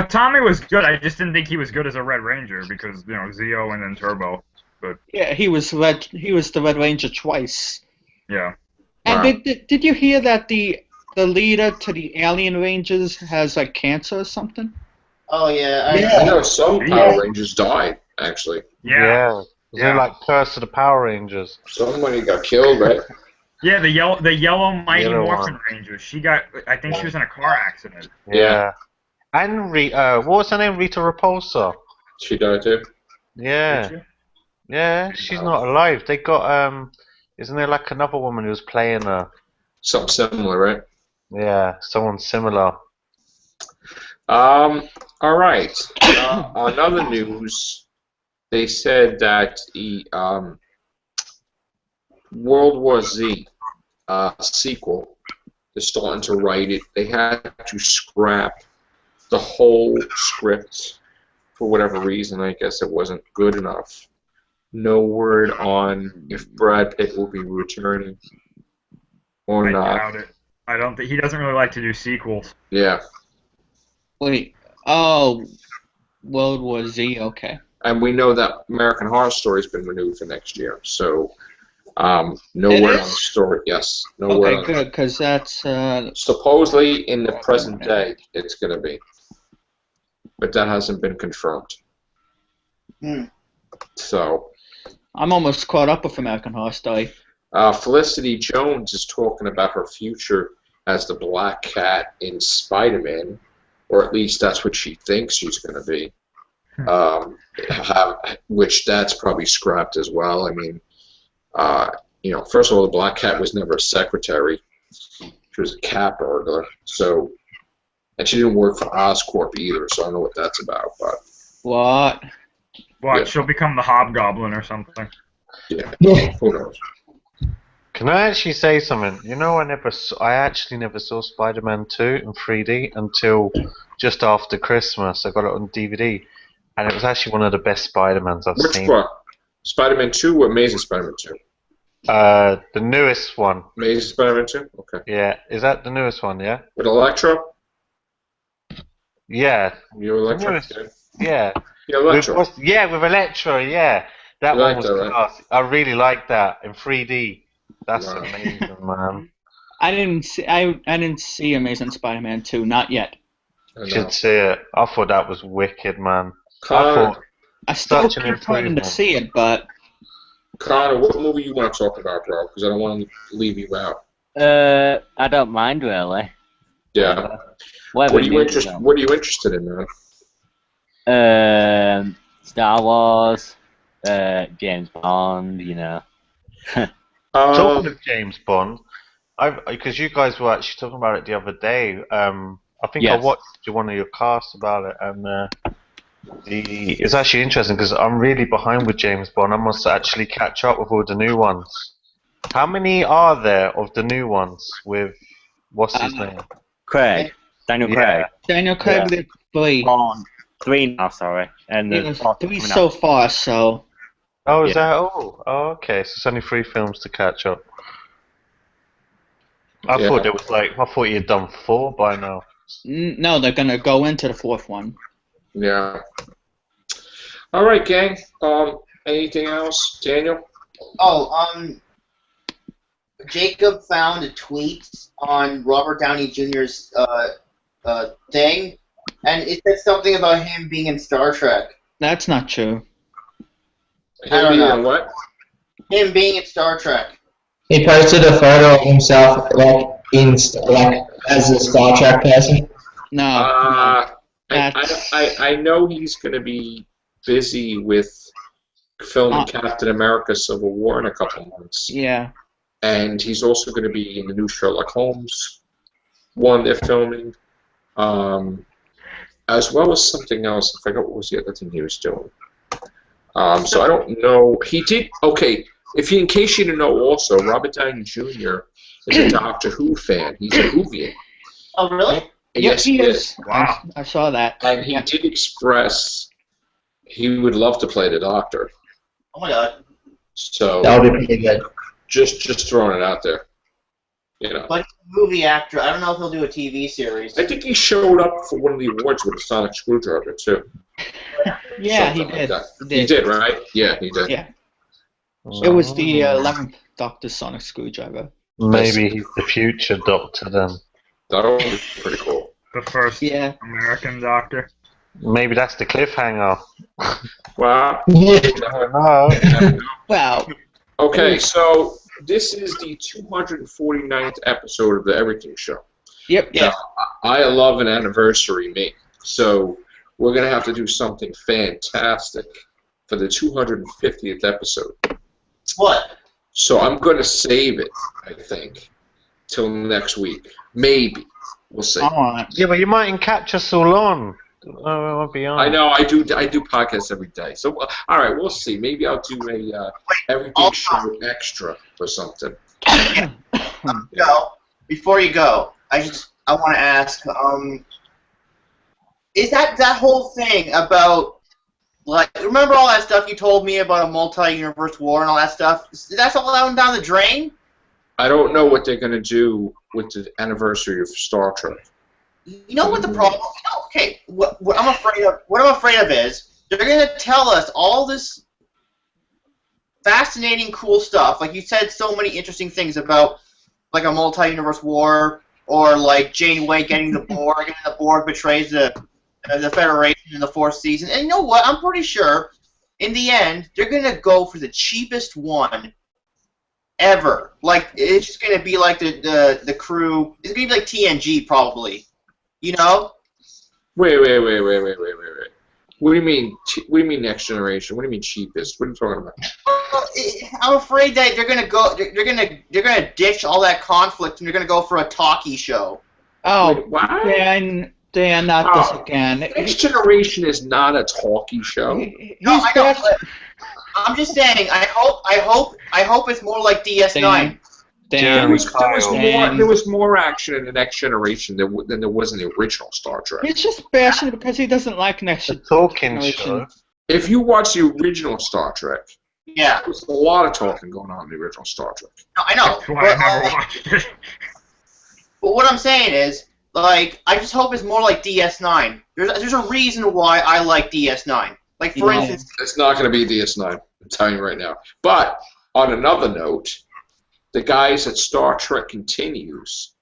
Speaker 6: Tommy was good. I just didn't think he was good as a Red Ranger because Zeo and then Turbo. But
Speaker 7: Yeah, he was the Red Ranger twice.
Speaker 6: yeah.
Speaker 7: And
Speaker 1: Wow.
Speaker 7: did you hear that the leader to the Alien Rangers has like cancer or something?
Speaker 5: Oh yeah.
Speaker 1: I know some Power Rangers died, actually.
Speaker 6: Yeah.
Speaker 3: They're like Curse of the Power Rangers.
Speaker 1: Somebody got killed, right?
Speaker 6: Yeah, the yellow Mighty
Speaker 3: Yellow
Speaker 6: Morphin
Speaker 3: one.
Speaker 6: Ranger. I think she was in a car accident.
Speaker 3: Yeah. And what was her name? Rita Repulsa.
Speaker 1: She died too.
Speaker 3: Yeah. Yeah, she's not alive. They got isn't there like another woman who was playing her?
Speaker 1: Something similar, right?
Speaker 3: Yeah, someone similar.
Speaker 1: All right. On other news, they said that the World War Z sequel is starting to write it. They had to scrap the whole script for whatever reason. I guess it wasn't good enough. No word on if Brad Pitt will be returning or
Speaker 6: I
Speaker 1: not.
Speaker 6: doubt it. I don't think he doesn't really like to do sequels.
Speaker 1: Yeah.
Speaker 7: Wait. Oh, World War Z. Okay.
Speaker 1: And we know that American Horror Story's been renewed for next year. So, no
Speaker 7: It
Speaker 1: word on the
Speaker 7: is?
Speaker 1: story. Yes, no word
Speaker 7: Okay,
Speaker 1: on
Speaker 7: good, because that's
Speaker 1: Supposedly, in the present day, it's going to be. But that hasn't been confirmed. So,
Speaker 7: I'm almost caught up with American Horror Story.
Speaker 1: Felicity Jones is talking about her future as the Black Cat in Spider-Man, or at least that's what she thinks she's going to be. Which that's probably scrapped as well. I mean, first of all, the Black Cat was never a secretary. She was a cat burglar. So, and she didn't work for Oscorp either, so I don't know what that's about. But
Speaker 7: What?
Speaker 6: What?
Speaker 1: Yeah.
Speaker 6: She'll become the Hobgoblin or something.
Speaker 1: yeah,
Speaker 4: Yeah.
Speaker 1: who knows?
Speaker 3: Can I actually say something? You know, I actually never saw Spider-Man 2 in 3D until just after Christmas. I got it on DVD, and it was actually one of the best Spider-Mans I've
Speaker 1: Which
Speaker 3: seen.
Speaker 1: one? Spider-Man 2 or Amazing Spider-Man 2?
Speaker 3: The newest one.
Speaker 1: Amazing Spider-Man 2? Okay.
Speaker 3: Yeah, is that the newest one? Yeah.
Speaker 1: With Electro?
Speaker 3: Yeah.
Speaker 1: You Electro?
Speaker 3: Newest.
Speaker 1: Yeah.
Speaker 3: Yeah.
Speaker 1: Yeah, Electro.
Speaker 3: With Electro. Yeah. That
Speaker 1: You
Speaker 3: one
Speaker 1: like
Speaker 3: was
Speaker 1: that, right?
Speaker 3: class. I really liked that in 3D. That's
Speaker 1: Wow.
Speaker 3: amazing, man.
Speaker 7: I didn't see Amazing Spider-Man 2, not yet.
Speaker 1: I
Speaker 3: You
Speaker 1: know.
Speaker 3: should see it. I thought that was wicked, man. I
Speaker 1: Connor,
Speaker 3: thought
Speaker 7: I still
Speaker 3: Such an
Speaker 7: keep planning to
Speaker 3: improvement.
Speaker 7: see it, but
Speaker 1: what movie you want to talk about, bro? Because I don't want to leave you out.
Speaker 2: I don't mind really.
Speaker 1: Yeah.
Speaker 2: Whatever
Speaker 1: What are you
Speaker 2: news,
Speaker 1: interested? What are you interested in, man?
Speaker 2: Star Wars, James Bond,
Speaker 3: talking of James Bond, because you guys were actually talking about it the other day. I think I
Speaker 2: Yes.
Speaker 3: watched one of your casts about it, and it's actually interesting because I'm really behind with James Bond. I must actually catch up with all the new ones. How many are there of the new ones with what's his name?
Speaker 2: Craig, Daniel
Speaker 3: Yeah.
Speaker 2: Craig.
Speaker 7: Daniel Craig did 3.
Speaker 2: Bond 3 now, sorry, and
Speaker 7: It
Speaker 2: the
Speaker 7: was
Speaker 2: fourth
Speaker 7: 3
Speaker 2: coming
Speaker 7: so
Speaker 2: out.
Speaker 7: far, so
Speaker 3: Oh, is
Speaker 2: Yeah.
Speaker 3: that all? Oh, okay. So it's only 3 films to catch up. I
Speaker 1: Yeah.
Speaker 3: thought you had done 4 by now.
Speaker 7: no, they're gonna go into the 4th one.
Speaker 1: Yeah. All right, gang. Anything else, Daniel?
Speaker 5: Jacob found a tweet on Robert Downey Jr.'s thing, and it said something about him being in Star Trek.
Speaker 7: That's not true.
Speaker 5: I don't
Speaker 1: Him
Speaker 5: know.
Speaker 1: being what?
Speaker 5: Him being in Star Trek.
Speaker 4: He posted a photo of himself, as a Star Trek person.
Speaker 7: No.
Speaker 1: I know he's going to be busy with filming Captain America: Civil War in a couple of months.
Speaker 7: Yeah.
Speaker 1: And he's also going to be in the new Sherlock Holmes one they're filming, as well as something else. I forgot what was the other thing he was doing. So I don't know. He did okay. In case you didn't know, also Robert Downey Jr. is a Doctor Who fan. He's a Whovian.
Speaker 5: Oh, really?
Speaker 7: Yes, he is.
Speaker 6: Wow.
Speaker 7: I saw that.
Speaker 1: And he did express he would love to play the Doctor.
Speaker 5: Oh my God.
Speaker 1: So
Speaker 4: That would be pretty good.
Speaker 1: Just throwing it out there. You know.
Speaker 5: But he's a movie actor. I don't know if he'll do a TV series.
Speaker 1: I think he showed up for one of the awards with a sonic screwdriver too.
Speaker 7: Yeah, he
Speaker 1: Something
Speaker 7: did.
Speaker 1: like that. He did, right? Yeah, he did.
Speaker 7: Yeah. It was the 11th Doctor Sonic Screwdriver.
Speaker 3: Maybe he's the future Doctor then.
Speaker 1: That would be pretty cool.
Speaker 6: The first American Doctor.
Speaker 3: Maybe that's the cliffhanger.
Speaker 1: Wow.
Speaker 4: Yeah.
Speaker 3: I don't know.
Speaker 7: Well.
Speaker 1: Okay, so this is the 249th episode of the Everything Show.
Speaker 7: Yep.
Speaker 1: Now, I love an anniversary, me. So we're going to have to do something fantastic for the 250th episode.
Speaker 5: What?
Speaker 1: So I'm going to save it, I think, till next week. Maybe. We'll see.
Speaker 3: Yeah, but you mightn't catch us all on. Oh, it won't be on.
Speaker 1: I know. I do podcasts every day. So, all right, we'll see. Maybe I'll do a Everything Show extra or something.
Speaker 5: No, before you go, I want to ask, is that whole thing about, like, remember all that stuff you told me about a multi-universe war and all that stuff? That's all down the drain?
Speaker 1: I don't know what they're going to do with the anniversary of Star Trek.
Speaker 5: You know what the problem? Okay, what I'm afraid of is they're going to tell us all this fascinating, cool stuff. Like you said, so many interesting things about like a multi-universe war, or like Janeway getting the Borg, and the Borg betrays the Federation in the 4th season. And you know what? I'm pretty sure in the end they're going to go for the cheapest one ever. Like it's just going to be like the crew. It's going to be like TNG probably. You know?
Speaker 1: Wait. What do you mean? What do you mean next generation? What do you mean cheapest? What are you talking about?
Speaker 5: I'm afraid that they're gonna ditch all that conflict and they're gonna go for a talkie show.
Speaker 7: Oh,
Speaker 1: Wait, what?
Speaker 7: Dan, not this again.
Speaker 1: Next Generation is not a talkie show.
Speaker 5: No, I know. I'm just saying. I hope it's more like DS9.
Speaker 1: There was more action in the Next Generation than there was in the original Star Trek.
Speaker 7: He's just bashing because he doesn't like Next Generation.
Speaker 3: Show.
Speaker 1: If you watch the original Star Trek,
Speaker 5: yeah,
Speaker 1: there's a lot of talking going on in the original Star Trek.
Speaker 5: No, I know.
Speaker 6: That's why I never watched it.
Speaker 5: But what I'm saying is, like, I just hope it's more like DS9. There's a reason why I like DS9. Like, for instance,
Speaker 1: it's not going to be DS9. I'm telling you right now. But on another note, the guys at Star Trek Continues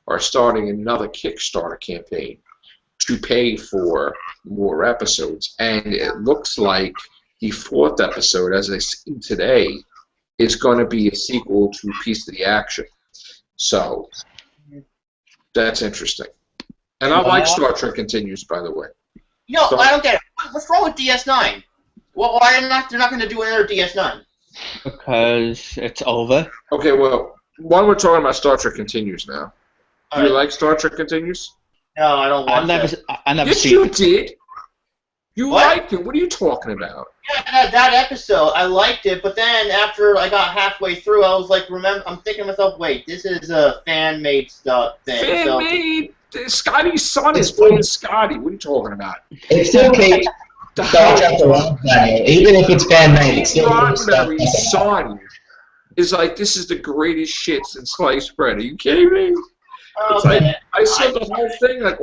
Speaker 1: are starting another Kickstarter campaign to pay for more episodes. And it looks like the 4th episode, as I see today, is going to be a sequel to Piece of the Action. So, that's interesting. And I like Star Trek Continues, by the way.
Speaker 5: No, I don't get it. What's wrong with DS9? Well, why they're not going to do another DS9?
Speaker 7: Because it's over.
Speaker 1: Okay, well, one we're talking about Star Trek Continues now. Do you like Star Trek Continues?
Speaker 5: No, I don't watch it.
Speaker 7: I never
Speaker 1: yes,
Speaker 7: seen
Speaker 1: you
Speaker 7: it.
Speaker 1: did. You liked it. What are you talking about?
Speaker 5: Yeah, that episode, I liked it, but then after I got halfway through, I was like, I'm thinking to myself, wait, this is a fan-made stuff thing.
Speaker 1: Fan-made? Scotty's son is playing Scotty. What are you talking about?
Speaker 4: It still keeps Star Trek alive, even if it's fan-made. It's still
Speaker 1: Roddenberry's son is like, this is the greatest shit since sliced bread. Are you kidding me? It's like, I saw the whole thing. Like,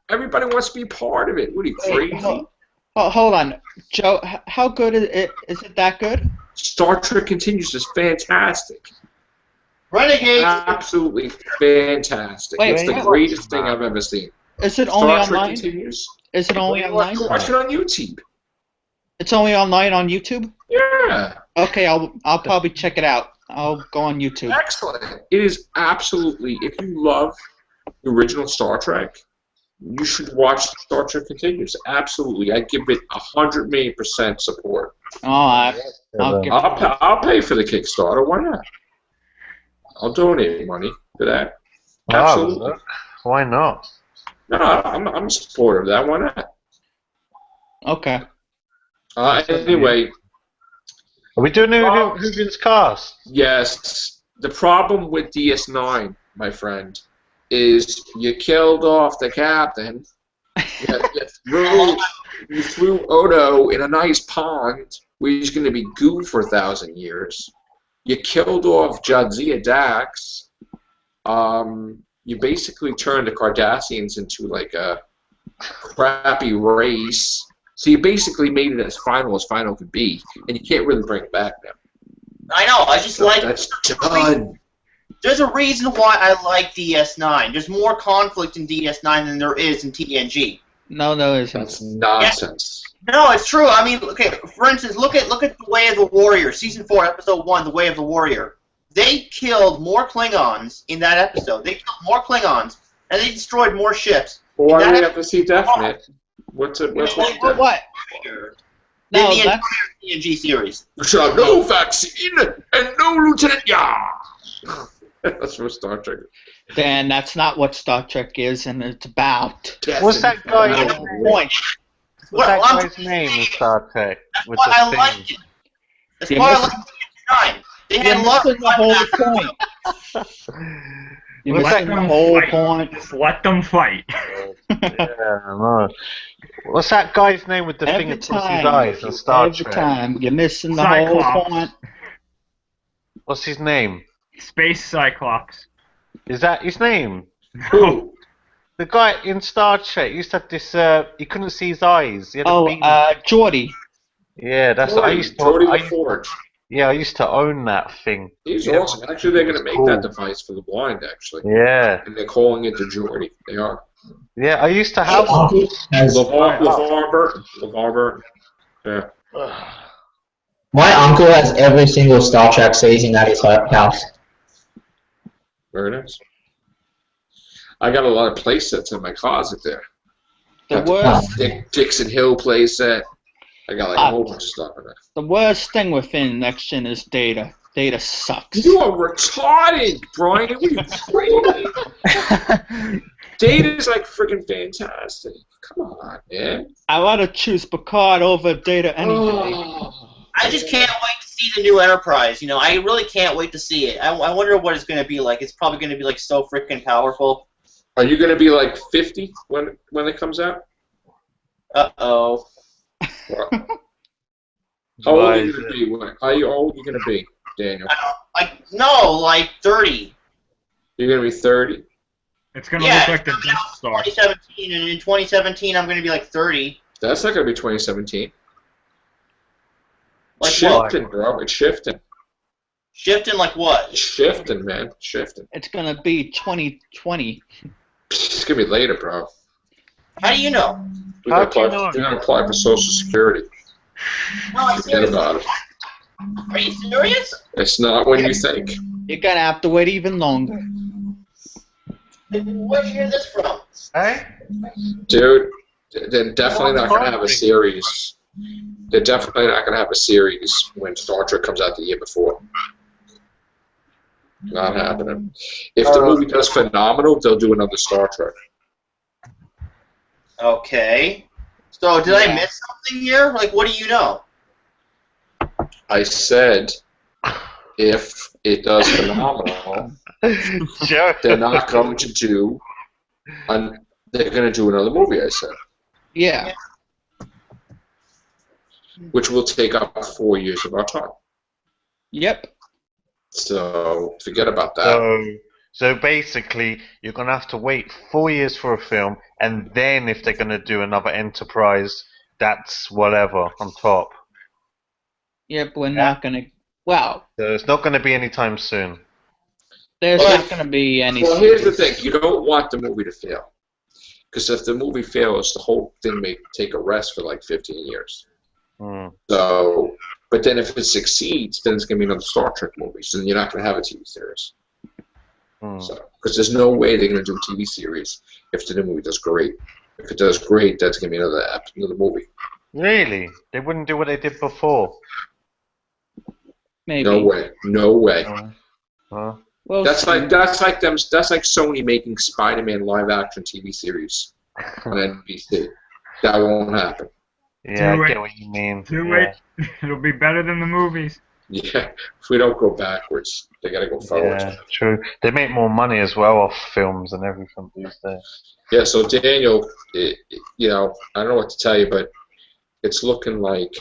Speaker 1: everybody wants to be part of it. What are you, crazy?
Speaker 7: Hold on, Joe. How good is it? Is it that good?
Speaker 1: Star Trek Continues is fantastic.
Speaker 5: Renegade.
Speaker 1: Absolutely fantastic. It's the greatest thing I've ever seen.
Speaker 7: Is it only
Speaker 1: Star Trek
Speaker 7: online?
Speaker 1: Continues.
Speaker 7: Is it only online?
Speaker 1: Watch it on YouTube.
Speaker 7: It's only online on YouTube?
Speaker 1: Yeah.
Speaker 7: Okay, I'll probably check it out. I'll go on YouTube.
Speaker 1: Excellent. It is absolutely, if you love the original Star Trek, you should watch Star Trek Continues. Absolutely. I give it 100,000,000% support.
Speaker 7: I'll
Speaker 1: I'll pay for the Kickstarter. Why not? I'll donate money for that.
Speaker 3: Oh,
Speaker 1: Absolutely.
Speaker 3: why not?
Speaker 1: No, I'm a supporter of that. Why not?
Speaker 7: Okay.
Speaker 1: Anyway.
Speaker 3: Are we doing Hoogan's cast?
Speaker 1: Yes. The problem with DS9, my friend, is you killed off the captain. You threw Odo in a nice pond where he's going to be goo for 1,000 years. You killed off Jadzia Dax. You basically turned the Cardassians into like a crappy race. So you basically made it as final could be, and you can't really bring it back now.
Speaker 5: I know. I just like.
Speaker 1: That's done.
Speaker 5: There's a reason why I like DS9. There's more conflict in DS9 than there is in TNG.
Speaker 7: No, there isn't.
Speaker 1: That's nonsense.
Speaker 5: Yeah. No, it's true. I mean, okay. For instance, look at The Way of the Warrior, Season 4, Episode 1, The Way of the Warrior. They killed more Klingons in that episode. They killed more Klingons, and they destroyed more ships.
Speaker 1: Well, why do we have to see Definite? What's
Speaker 7: What?
Speaker 5: In
Speaker 7: No,
Speaker 5: the entire
Speaker 7: that's
Speaker 5: TNG series.
Speaker 1: No vaccine and no Lieutenant Ya. That's from Star Trek.
Speaker 7: Dan. That's not what Star Trek is, and it's about.
Speaker 3: What's that guy?
Speaker 7: Point.
Speaker 3: What's that guy's name in Star Trek?
Speaker 5: That's
Speaker 3: With
Speaker 5: why
Speaker 3: the
Speaker 5: I
Speaker 3: thing?
Speaker 5: liked it. That's
Speaker 7: You're
Speaker 5: why I
Speaker 7: missing-
Speaker 5: liked DS9. They
Speaker 7: You're
Speaker 5: had a lot
Speaker 7: missing the whole point. You're
Speaker 3: What's
Speaker 7: missing
Speaker 3: that
Speaker 7: the
Speaker 3: guy?
Speaker 7: whole
Speaker 6: Fight.
Speaker 7: point.
Speaker 6: Just let them fight.
Speaker 3: Yeah, I know. What's that guy's name with the thing
Speaker 7: Every
Speaker 3: across his
Speaker 7: time,
Speaker 3: eyes in Star
Speaker 7: every
Speaker 3: Trek?
Speaker 7: time, you're missing the whole
Speaker 6: Cyclops.
Speaker 7: point.
Speaker 3: What's his name?
Speaker 6: Space Cyclops.
Speaker 3: Is that his name?
Speaker 1: Who?
Speaker 3: The guy in Star Trek used to have this. He couldn't see his eyes. He had a
Speaker 7: Oh,
Speaker 3: beam.
Speaker 7: Geordie.
Speaker 3: Yeah, that's. I used to.
Speaker 1: Jody
Speaker 3: I,
Speaker 1: LaForge.
Speaker 3: yeah, I used to own that thing.
Speaker 1: He's
Speaker 3: Yeah.
Speaker 1: awesome. Actually, they're going to make
Speaker 3: Cool.
Speaker 1: that device for the blind, actually.
Speaker 3: Yeah,
Speaker 1: And they're calling it the Geordie. They are.
Speaker 3: yeah. I used to
Speaker 4: My
Speaker 3: have one.
Speaker 4: uncle has
Speaker 1: LeVar Burton. LeVar Burton. Yeah.
Speaker 4: my uncle has every single Star Trek season at his house.
Speaker 1: Very nice. I got a lot of play sets in my closet there.
Speaker 7: The
Speaker 1: Got the
Speaker 7: worst,
Speaker 1: Dixon Hill play set. I got like a whole bunch of stuff in there.
Speaker 7: the worst thing within Next Gen is Data. Data sucks.
Speaker 1: You are retarded, Brian. What are you crazy? Data's like freaking fantastic. Come on, man.
Speaker 7: I'd rather choose Picard over Data any day.
Speaker 1: Oh.
Speaker 5: I just can't wait to see the new Enterprise. You know, I really can't wait to see it. I wonder what it's going to be like. It's probably going to be like so freaking powerful.
Speaker 1: Are you going to be like 50 when it comes out?
Speaker 5: Uh-oh.
Speaker 1: How old are you going to be? How old are you going to be, Daniel?
Speaker 5: Like 30.
Speaker 1: You're going to be 30?
Speaker 6: It's gonna
Speaker 5: Yeah,
Speaker 6: look like the
Speaker 5: it's
Speaker 6: Death
Speaker 5: coming out in
Speaker 6: Star.
Speaker 5: 2017, and in 2017 I'm going to be like 30.
Speaker 1: That's not going to be 2017.
Speaker 5: Like
Speaker 1: Shifting, bro. It's shifting.
Speaker 5: Shifting like what?
Speaker 1: It's shifting, man. Shifting.
Speaker 7: It's gonna be 2020.
Speaker 1: It's going to be later, bro.
Speaker 5: How do you know?
Speaker 1: You're
Speaker 3: How
Speaker 1: going
Speaker 3: do you know?
Speaker 1: to apply for Social Security.
Speaker 5: No, I'm
Speaker 1: Forget
Speaker 5: serious.
Speaker 1: about it.
Speaker 5: Are you serious?
Speaker 1: It's not when you think.
Speaker 7: You're gonna have to wait even longer.
Speaker 5: Where'd you hear this from?
Speaker 3: Hey?
Speaker 1: Dude, they're definitely not going to have a series. They're definitely not going to have a series when Star Trek comes out the year before. Not happening. If the movie does phenomenal, they'll do another Star Trek.
Speaker 5: Okay. So did I miss something here? Like, what do you know?
Speaker 1: I said, if it does phenomenal, they're not going to do. They're going to do another movie. I said,
Speaker 7: Yeah.
Speaker 1: which will take up 4 years of our time.
Speaker 7: Yep.
Speaker 1: So forget about that.
Speaker 3: So basically, you're gonna have to wait 4 years for a film, and then if they're gonna do another Enterprise, that's whatever on top.
Speaker 7: Yep. We're not gonna. Well,
Speaker 3: So it's not gonna be anytime soon.
Speaker 7: there's
Speaker 1: Well,
Speaker 7: not gonna be any.
Speaker 1: Well, here's the thing: you don't want the movie to fail, because if the movie fails, the whole thing may take a rest for like 15 years. So, but then if it succeeds, then it's going to be another Star Trek movie. So then you're not going to have a TV series. So, because there's no way they're going to do a TV series if the new movie does great. If it does great, that's going to be another movie.
Speaker 3: Really? They wouldn't do what they did before?
Speaker 7: Maybe.
Speaker 1: No way. No way.
Speaker 7: Well,
Speaker 1: That's like Sony making Spider-Man live-action TV series on NBC. That won't happen.
Speaker 3: Yeah,
Speaker 6: Do
Speaker 3: I
Speaker 6: it.
Speaker 3: get what you mean.
Speaker 6: Do it. It'll be better than the movies.
Speaker 1: Yeah, if we don't go backwards, they got to go forward.
Speaker 3: Yeah, true. They make more money as well off films and everything these days.
Speaker 1: Yeah, so Daniel, I don't know what to tell you, but it's looking like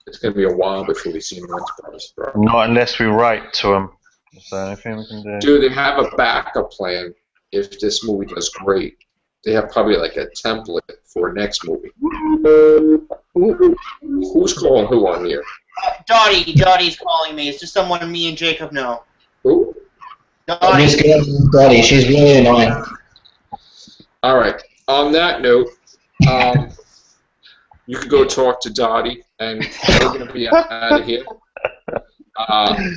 Speaker 1: it's going to be a while before we see him Enterprise, bro.
Speaker 3: Not unless we write to him. Is there anything we can do?
Speaker 1: Dude, they have a backup plan if this movie does great. They have probably like a template for a next movie. Who's calling who on here?
Speaker 5: Dottie's calling me. It's just someone me and Jacob know.
Speaker 1: Who?
Speaker 5: Dottie.
Speaker 4: This girl, Dottie, she's really annoying.
Speaker 1: All right. On that note, you could go talk to Dottie, and we're going to be out of here.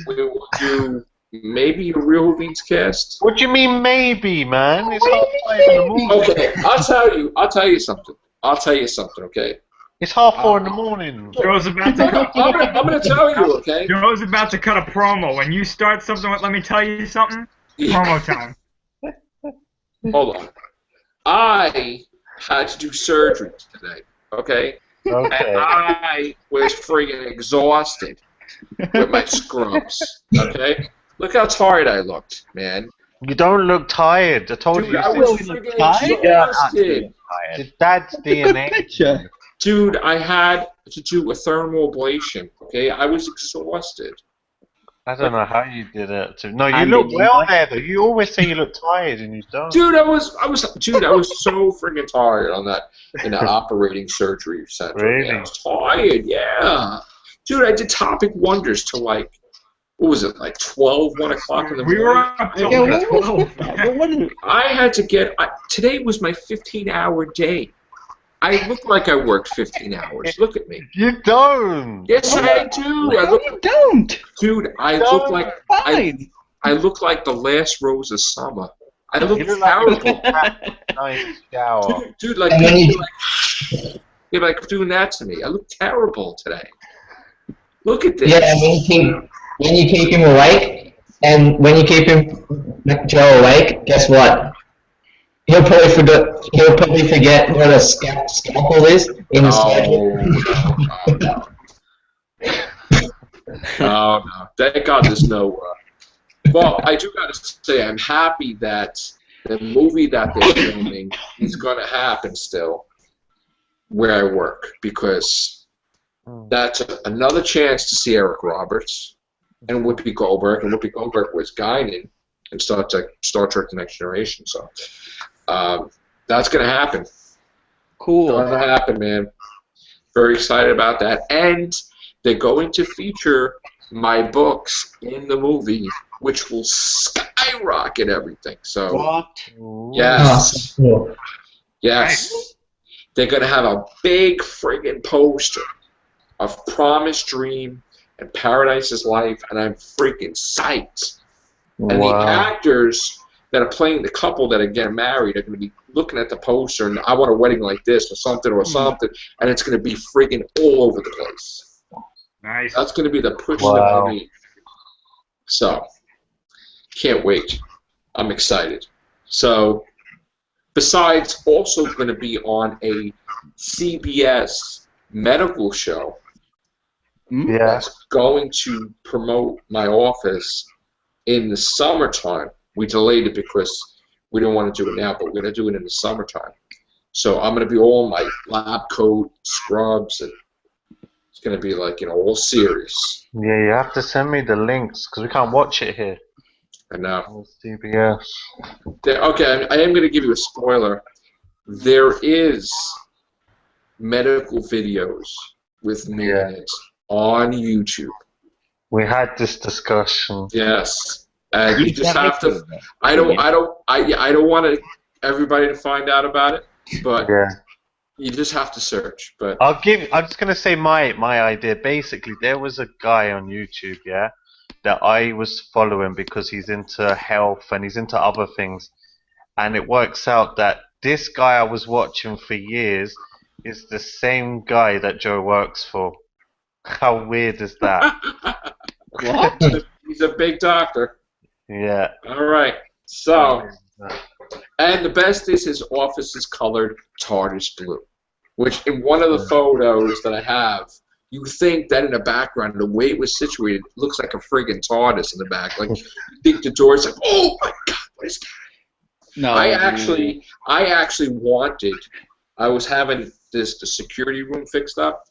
Speaker 1: We will do maybe a Real Beans cast.
Speaker 3: What do you mean maybe, man? It's 5:30 in the morning.
Speaker 1: Okay, I'll tell you something. Okay.
Speaker 3: It's 4:30 in the morning.
Speaker 6: Joe's about to cut.
Speaker 1: I'm gonna tell you. Okay.
Speaker 6: Joe's about to cut a promo. When you start something with "Let me tell you something," promo time.
Speaker 1: Hold on. I had to do surgery today. Okay.
Speaker 3: Okay.
Speaker 1: And I was friggin' exhausted with my scrubs. Okay. Look how tired I looked, man.
Speaker 3: You don't look tired. I told
Speaker 1: Dude,
Speaker 3: you.
Speaker 1: I was friggin' exhausted.
Speaker 3: Your dad's DNA.
Speaker 7: picture.
Speaker 1: Dude, I had to do a thermal ablation. Okay, I was exhausted.
Speaker 3: I don't know how you did it. No, you
Speaker 2: And
Speaker 3: look
Speaker 2: did you
Speaker 3: well
Speaker 2: like-
Speaker 3: there, though. You always say you look tired, and you don't.
Speaker 1: Dude, I was so friggin' tired on that in the operating surgery center.
Speaker 3: Really?
Speaker 1: Yeah, I was tired. Yeah. Dude, I did Topic Wonders till like, what was it, like 1 o'clock in the
Speaker 6: We were
Speaker 1: morning?
Speaker 6: up till
Speaker 7: Yeah,
Speaker 6: like
Speaker 7: what was
Speaker 6: 12.
Speaker 7: that? But what did-
Speaker 1: I had to get. Today was my 15-hour day. I look like I worked 15 hours. Look at me.
Speaker 3: You don't.
Speaker 1: Yes, I do. I
Speaker 7: No,
Speaker 1: look,
Speaker 7: you don't.
Speaker 1: dude. I
Speaker 3: No.
Speaker 1: look like
Speaker 7: Fine.
Speaker 1: I look like the last rose of summer. I look
Speaker 3: You look like
Speaker 1: terrible.
Speaker 3: Nice shower.
Speaker 1: Dude, like,
Speaker 4: And then
Speaker 1: people you're like doing that to me. I look terrible today. Look at this.
Speaker 4: Yeah, and when you keep him awake, and when you keep Joe awake, guess what? He'll probably forget what a scalpel is in his
Speaker 1: No. Oh no! Thank God there's no. Well, I do gotta say I'm happy that the movie that they're filming is gonna happen still, where I work, because that's another chance to see Eric Roberts and Whoopi Goldberg, and Whoopi Goldberg was Guinan in Star Trek: The Next Generation. So that's gonna happen.
Speaker 7: Cool.
Speaker 1: Gonna happen, man. Very excited about that, and they're going to feature my books in the movie, which will skyrocket everything. So
Speaker 7: What?
Speaker 1: yes,
Speaker 4: Cool.
Speaker 1: yes, they're gonna have a big friggin' poster of Promise Dream and Paradise is Life, and I'm freaking psyched. And the actors that are playing the couple that are getting married are going to be looking at the poster and I want a wedding like this or something, and it's going to be friggin' all over the place.
Speaker 6: Nice.
Speaker 1: That's going to be the push
Speaker 3: Wow.
Speaker 1: that I need. So, can't wait. I'm excited. So, besides also going to be on a CBS medical show
Speaker 3: Yeah.
Speaker 1: that's going to promote my office in the summertime. We delayed it because we don't want to do it now, but we're going to do it in the summertime. So I'm going to be all in my lab coat, scrubs, and it's going to be like, all serious.
Speaker 3: Yeah, you have to send me the links because we can't watch it here
Speaker 1: And now,
Speaker 3: on CBS.
Speaker 1: okay, I am going to give you a spoiler. There is medical videos with me in it on YouTube.
Speaker 3: We had this discussion.
Speaker 1: Yes. And you just have to. I don't want everybody to find out about it, but
Speaker 3: Yeah.
Speaker 1: You just have to search. But
Speaker 3: I'm just gonna say my idea. Basically, there was a guy on YouTube, yeah, that I was following because he's into health and he's into other things, and it works out that this guy I was watching for years is the same guy that Joe works for. How weird is that?
Speaker 7: What?
Speaker 1: he's a big doctor.
Speaker 3: Yeah.
Speaker 1: All right. So, and the best is his office is colored TARDIS blue, which in one of the photos that I have, you think that in the background, the way it was situated, looks like a friggin' TARDIS in the back. Like, you think the door's like, oh my god, what is that?
Speaker 7: No.
Speaker 1: I actually wanted, I was having the security room fixed up,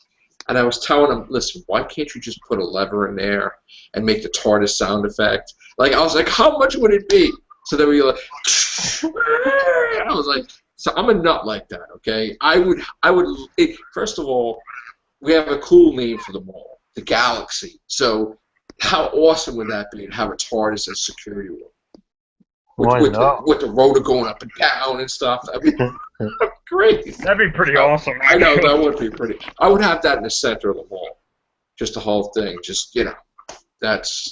Speaker 1: and I was telling him, listen, why can't you just put a lever in there and make the TARDIS sound effect? Like, I was like, how much would it be? So then we were like, I was like, so I'm a nut like that, okay? First of all, we have a cool name for the mall, the Galaxy. So how awesome would that be to have a TARDIS as security room? With the rotor going up and down and stuff. That'd be great.
Speaker 6: That'd be pretty awesome.
Speaker 1: I know, that would be pretty. I would have that in the center of the mall. Just the whole thing. Just, that's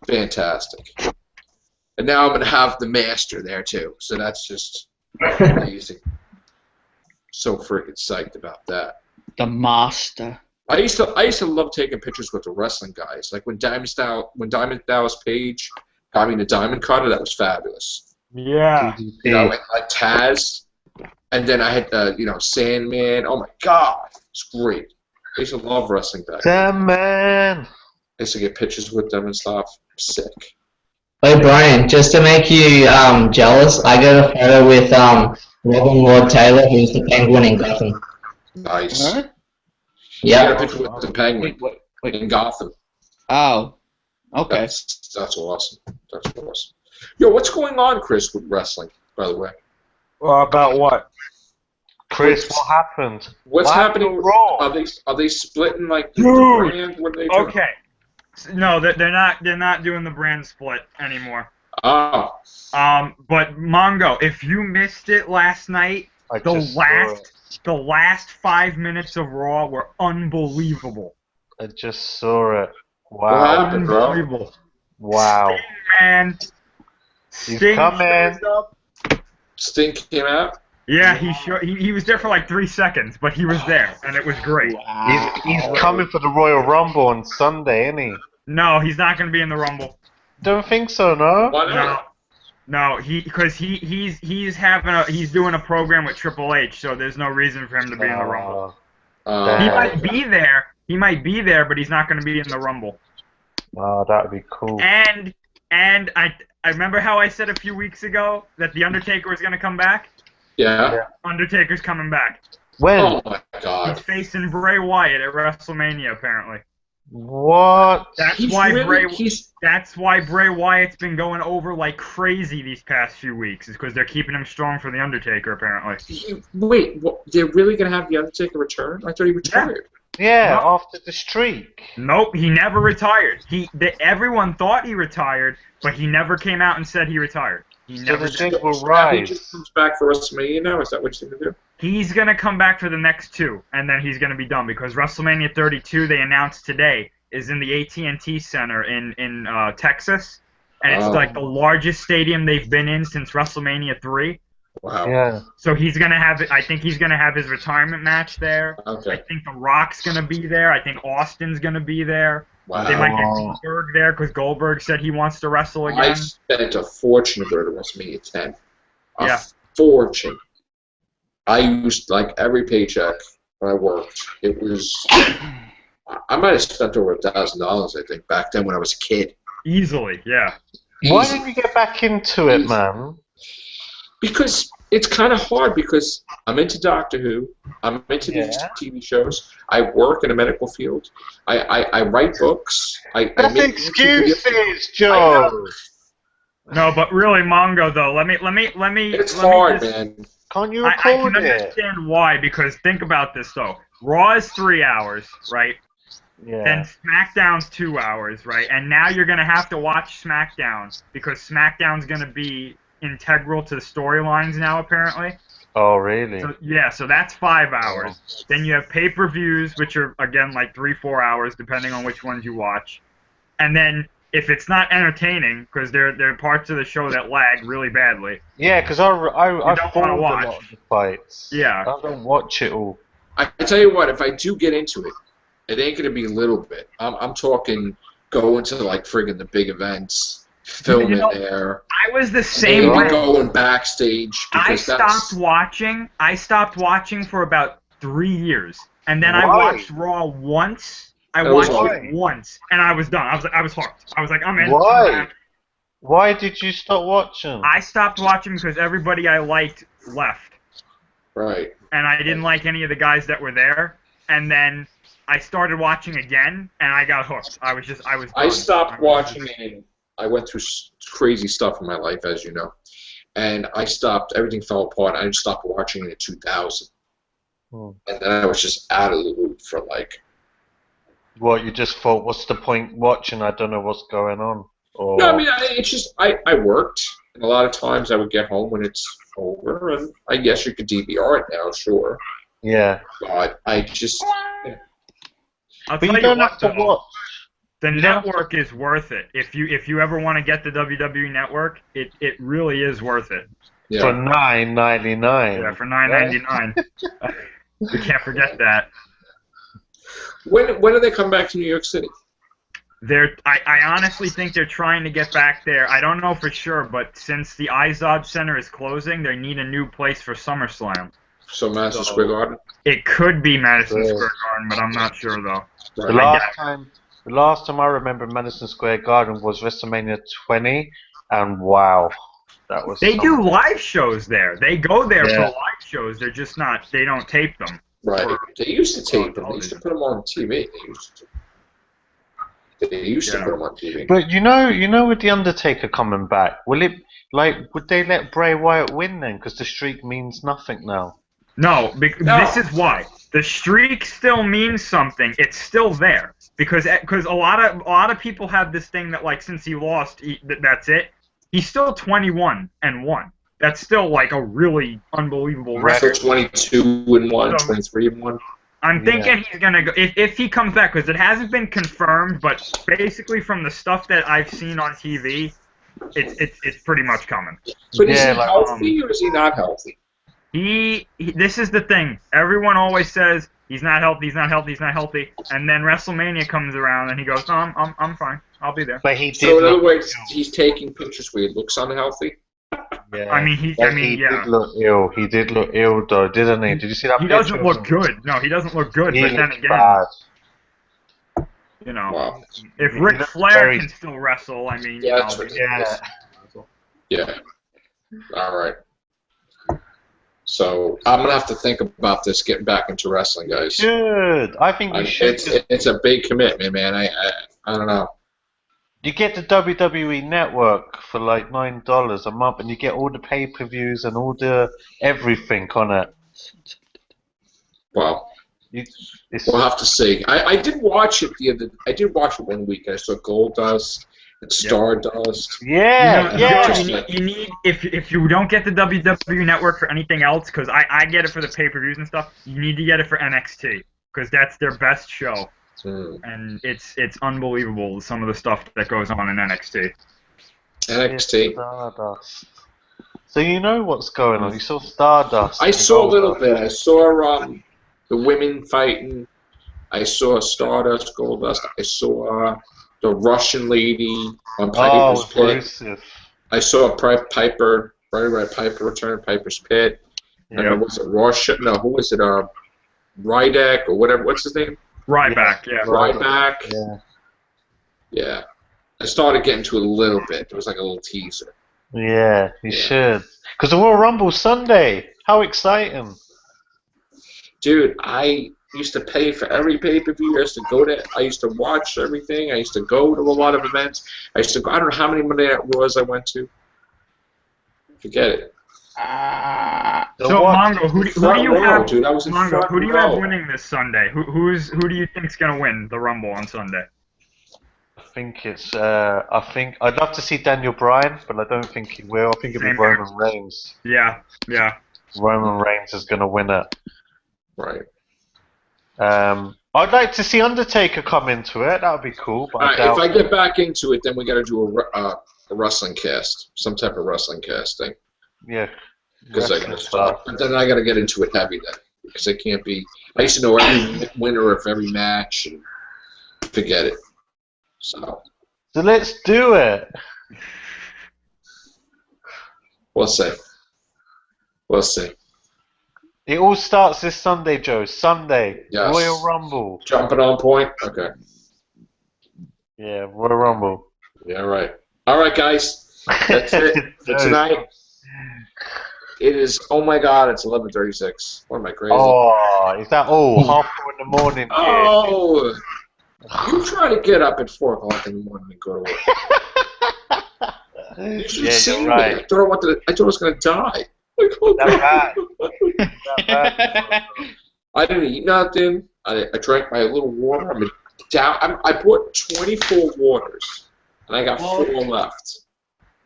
Speaker 1: fantastic. And now I'm going to have the master there, too. So that's just amazing. So freaking psyched about that.
Speaker 7: The master.
Speaker 1: I used to love taking pictures with the wrestling guys. Like when Diamond Dallas Page got me the Diamond Cutter, that was fabulous.
Speaker 6: Yeah.
Speaker 1: And like Taz, and then I had Sandman. Oh my God, it's great. I used to love wrestling back then.
Speaker 3: Sandman.
Speaker 1: I used to get pictures with them and stuff. Sick.
Speaker 4: Hey Brian, just to make you jealous, I got a photo with Robin Lord Taylor, who's the Penguin in Gotham.
Speaker 1: Nice.
Speaker 7: Huh?
Speaker 1: Yeah. I
Speaker 4: Yeah.
Speaker 1: got a picture with the Penguin
Speaker 7: Wait.
Speaker 1: in Gotham.
Speaker 7: Oh. Okay.
Speaker 1: That's awesome. That's awesome. Yo, what's going on, Chris, with wrestling, by the way?
Speaker 6: About what?
Speaker 3: Chris, what happened?
Speaker 1: What's
Speaker 3: What
Speaker 1: happening?
Speaker 3: happened wrong?
Speaker 1: Are they splitting like the
Speaker 6: Dude!
Speaker 1: brand? What are they doing?
Speaker 6: Okay. No, they're not doing the brand split anymore.
Speaker 1: Oh.
Speaker 6: But Mongoo, if you missed it last night, the last 5 minutes of Raw were unbelievable.
Speaker 3: I just saw it.
Speaker 1: What
Speaker 3: Wow.
Speaker 1: happened, bro?
Speaker 6: Unbelievable.
Speaker 3: Wow.
Speaker 6: Man,
Speaker 3: He's
Speaker 6: Sting
Speaker 3: coming.
Speaker 6: shows up.
Speaker 1: Sting came out?
Speaker 6: Yeah, he was there for like 3 seconds, but he was there, and it was great.
Speaker 7: Wow.
Speaker 3: He's coming for the Royal Rumble on Sunday, isn't he?
Speaker 6: No, he's not going to be in the Rumble.
Speaker 3: Don't think so, no?
Speaker 1: Why not?
Speaker 6: No, because he's doing a program with Triple H, so there's no reason for him to be in the Rumble. He might be there. He might be there, but he's not going to be in the Rumble.
Speaker 3: Oh, that'd be cool.
Speaker 6: And I remember how I said a few weeks ago that the Undertaker was going to come back.
Speaker 1: Yeah.
Speaker 6: Undertaker's coming back.
Speaker 3: When?
Speaker 1: Oh my God.
Speaker 6: He's facing Bray Wyatt at WrestleMania, apparently.
Speaker 3: What?
Speaker 6: That's why Bray Wyatt's been going over like crazy these past few weeks, is because they're keeping him strong for the Undertaker, apparently.
Speaker 1: Wait, they're really gonna have the Undertaker return? I thought he retired.
Speaker 3: Yeah,
Speaker 6: No.
Speaker 3: after the streak.
Speaker 6: Nope, he never retired. Everyone thought he retired, but he never came out and said he retired. He
Speaker 3: So
Speaker 6: never
Speaker 3: the
Speaker 6: did.
Speaker 3: thing will
Speaker 1: He
Speaker 3: rise.
Speaker 1: just comes back for WrestleMania now? Is that what you're gonna do?
Speaker 6: He's going to come back for the next 2, and then he's going to be done, because WrestleMania 32, they announced today, is in the AT&T Center in Texas, and it's like the largest stadium they've been in since WrestleMania 3.
Speaker 1: Wow.
Speaker 3: Yeah.
Speaker 6: So he's going to have, I think he's going to have his retirement match there. I
Speaker 1: Okay.
Speaker 6: think The Rock's going to be there. I think Austin's going to be there.
Speaker 1: Wow.
Speaker 6: They might get Goldberg there, because Goldberg said he wants to wrestle
Speaker 1: I
Speaker 6: again.
Speaker 1: spent a fortune to go to WrestleMania 10.
Speaker 6: Yeah.
Speaker 1: Fortune. I used like every paycheck when I worked. It was. I might have spent over $1,000. I think back then when I was a kid.
Speaker 6: Easily, yeah.
Speaker 3: Why
Speaker 1: Easy.
Speaker 3: did you get back into it, man?
Speaker 1: Because it's kind of hard because I'm into Doctor Who. I'm into these
Speaker 3: Yeah.
Speaker 1: TV shows. I work in a medical field. I write books. I
Speaker 3: That's
Speaker 1: make
Speaker 3: excuses, Joe.
Speaker 6: No, but really, Mongoo though. Let me.
Speaker 1: It's
Speaker 6: let me
Speaker 1: hard,
Speaker 6: just-
Speaker 1: man.
Speaker 3: Can't you
Speaker 6: I
Speaker 3: record
Speaker 6: can
Speaker 3: it?
Speaker 6: understand why, because think about this though. Raw is 3 hours, right?
Speaker 3: Yeah.
Speaker 6: Then SmackDown's 2 hours, right? And now you're gonna have to watch SmackDown because SmackDown's gonna be integral to the storylines now, apparently.
Speaker 3: Oh, really?
Speaker 6: So yeah, so that's 5 hours. Then you have pay-per-views, which are again like 3-4 hours, depending on which ones you watch. And then if it's not entertaining, because there are parts of the show that lag really badly.
Speaker 3: Yeah, because I
Speaker 6: don't
Speaker 3: followed
Speaker 6: wanna
Speaker 3: a
Speaker 6: watch.
Speaker 3: lot of the fights.
Speaker 6: Yeah.
Speaker 3: I don't watch it all.
Speaker 1: I tell you what, if I do get into it, it ain't gonna be a little bit. I'm talking going to like friggin' the big events, filming there.
Speaker 6: I was the same
Speaker 1: Maybe
Speaker 6: way.
Speaker 1: going backstage because
Speaker 6: I stopped watching for about 3 years, and then I
Speaker 3: Why?
Speaker 6: watched Raw once. I
Speaker 1: That was
Speaker 6: watched
Speaker 1: awesome.
Speaker 6: it once, and I was done. I was hooked. I was like, I'm in.
Speaker 3: Why?
Speaker 6: I'm back.
Speaker 3: Why did you stop watching?
Speaker 6: I stopped watching because everybody I liked left,
Speaker 1: right.
Speaker 6: and I didn't like any of the guys that were there. And then I started watching again, and I got hooked. I was done.
Speaker 1: I stopped watching and I went through crazy stuff in my life, as you know, and I stopped. Everything fell apart. I just stopped watching in 2000, and then I was just out of the loop for like.
Speaker 3: What, you just thought, what's the point watching? I don't know what's going on. Or...
Speaker 1: No, I mean, it's just I worked, and a lot of times I would get home when it's over, and I guess you could DVR it now, sure.
Speaker 3: Yeah.
Speaker 1: But I just.
Speaker 6: I'll
Speaker 3: But
Speaker 6: tell
Speaker 3: you don't
Speaker 6: what,
Speaker 3: have to
Speaker 6: though.
Speaker 3: watch.
Speaker 6: The
Speaker 3: You don't have
Speaker 6: network is worth it. If you ever want to get the WWE network, it really is worth it.
Speaker 1: Yeah.
Speaker 3: For $9.99.
Speaker 6: Yeah, for $9.99. We can't forget that.
Speaker 1: When do they come back to New York City?
Speaker 6: I honestly think they're trying to get back there. I don't know for sure, but since the Izod Center is closing, they need a new place for SummerSlam.
Speaker 1: So Madison Square Garden.
Speaker 6: It could be Madison
Speaker 3: Yeah.
Speaker 6: Square Garden, but I'm not sure though.
Speaker 1: Right.
Speaker 3: The last time I remember Madison Square Garden was WrestleMania 20, and wow, that was.
Speaker 6: They do live shows there. They go there
Speaker 3: Yeah.
Speaker 6: for live shows. They're just not. They don't tape them.
Speaker 1: Right.
Speaker 6: For-
Speaker 1: They used to tape them. They used to put them on TV. They used to put them on TV.
Speaker 3: But you know, with the Undertaker coming back, would they let Bray Wyatt win then? Because the streak means nothing now.
Speaker 6: No,
Speaker 1: No.
Speaker 6: this is why. The streak still means something. It's still there because a lot of people have this thing that like since he lost, that's it. He's still 21-1. That's still like a really unbelievable
Speaker 1: So
Speaker 6: record.
Speaker 1: 22-1, 23-1.
Speaker 6: I'm thinking he's gonna go if he comes back because it hasn't been confirmed, but basically from the stuff that I've seen on TV, it's pretty much coming.
Speaker 1: But is he
Speaker 3: Yeah, like,
Speaker 1: healthy or is he not healthy?
Speaker 6: He this is the thing. Everyone always says he's not healthy, he's not healthy, he's not healthy, and then WrestleMania comes around and he goes, "No, I'm fine. I'll be there."
Speaker 3: But he did.
Speaker 1: So in other
Speaker 3: look
Speaker 1: words,
Speaker 3: ill.
Speaker 1: he's taking pictures where he looks unhealthy.
Speaker 3: Yeah.
Speaker 6: I mean, he
Speaker 3: He did look ill. He did look ill, though, didn't he? Did you see that?
Speaker 6: He
Speaker 3: picture
Speaker 6: doesn't
Speaker 3: of
Speaker 6: look
Speaker 3: him?
Speaker 6: good. No, he doesn't look good.
Speaker 3: He
Speaker 6: But then
Speaker 3: looked
Speaker 6: again,
Speaker 3: bad.
Speaker 6: you know,
Speaker 1: Wow.
Speaker 6: if
Speaker 3: He
Speaker 6: Ric
Speaker 3: looks
Speaker 6: Flair
Speaker 3: very-
Speaker 6: can still wrestle, I mean,
Speaker 1: Yeah,
Speaker 6: you
Speaker 1: that's
Speaker 6: know,
Speaker 1: ridiculous.
Speaker 3: Yeah.
Speaker 1: Yeah. All right. So I'm gonna have to think about this getting back into wrestling, guys.
Speaker 3: Good. I think you should.
Speaker 1: It's a big commitment, man. I don't know.
Speaker 3: You get the WWE Network for like $9 a month, and you get all the pay-per-views and all the everything on it.
Speaker 1: Well,
Speaker 3: It's,
Speaker 1: we'll have to see. I did watch it I did watch it one week. I saw Goldust and Stardust.
Speaker 3: yeah, yeah.
Speaker 6: You need if you don't get the WWE Network for anything else, because I get it for the pay-per-views and stuff. You need to get it for NXT because that's their best show, and it's unbelievable some of the stuff that goes on in NXT.
Speaker 1: NXT.
Speaker 3: Stardust. So you know what's going on. You saw Stardust.
Speaker 1: I saw a little bit. I saw the women fighting. I saw Stardust, Goldust. I saw the Russian lady on Piper's Pit.
Speaker 3: Rusev.
Speaker 1: I saw Piper, right, Piper return, Piper's Pit.
Speaker 3: Yeah.
Speaker 1: And was it Russia? No, who was it? Ryback or whatever. What's his name?
Speaker 6: Ryback, yeah.
Speaker 1: Ryback.
Speaker 3: Yeah.
Speaker 1: Yeah. I started getting to it a little bit. There was like a little teaser.
Speaker 3: Yeah, you should. Because the Royal Rumble Sunday. How exciting!
Speaker 1: Dude, I used to pay for every pay-per-view. I used to watch everything. I used to go to a lot of events. I used to go, I don't know how many Monday Night Raws I went to. Forget it.
Speaker 6: So Mongoo, who do you have?
Speaker 1: Dude, I was in
Speaker 6: Mongoo,
Speaker 1: front
Speaker 6: who do you
Speaker 1: row.
Speaker 6: have winning this Sunday? Who do you think's gonna win the Rumble on Sunday?
Speaker 3: I think it's. I think I'd love to see Daniel Bryan, but I don't think he will. I think it'll be
Speaker 6: Same here.
Speaker 3: Roman Reigns.
Speaker 6: Yeah.
Speaker 3: Roman Reigns is going to win it.
Speaker 1: Right.
Speaker 3: I'd like to see Undertaker come into it. That would be cool. But I
Speaker 1: If
Speaker 3: doubt
Speaker 1: I get back into it, then we got to do a wrestling cast, some type of wrestling cast thing.
Speaker 3: Yeah.
Speaker 1: Because I got to start. But then I got to get into it heavy then. Because I can't be. I used to know every winner of every match and forget it. So
Speaker 3: let's do it.
Speaker 1: we'll see. We'll see.
Speaker 3: It all starts this Sunday, Joe. Sunday.
Speaker 1: Yes.
Speaker 3: Royal Rumble.
Speaker 1: Jumping on point? Okay.
Speaker 3: Yeah, Royal Rumble.
Speaker 1: Yeah, right. All right, guys. That's it for tonight. It is, oh my God, it's 11:36. What am I, crazy?
Speaker 3: Oh, is that all? 4:30 in the morning.
Speaker 1: Oh! You try to get up at 4 o'clock in the morning and go to work. You should have seen me.
Speaker 3: Right.
Speaker 1: I thought I was going to die. Like, oh,
Speaker 3: That bad.
Speaker 1: I didn't eat nothing. I drank my little water. I bought 24 waters, and I got 4 left.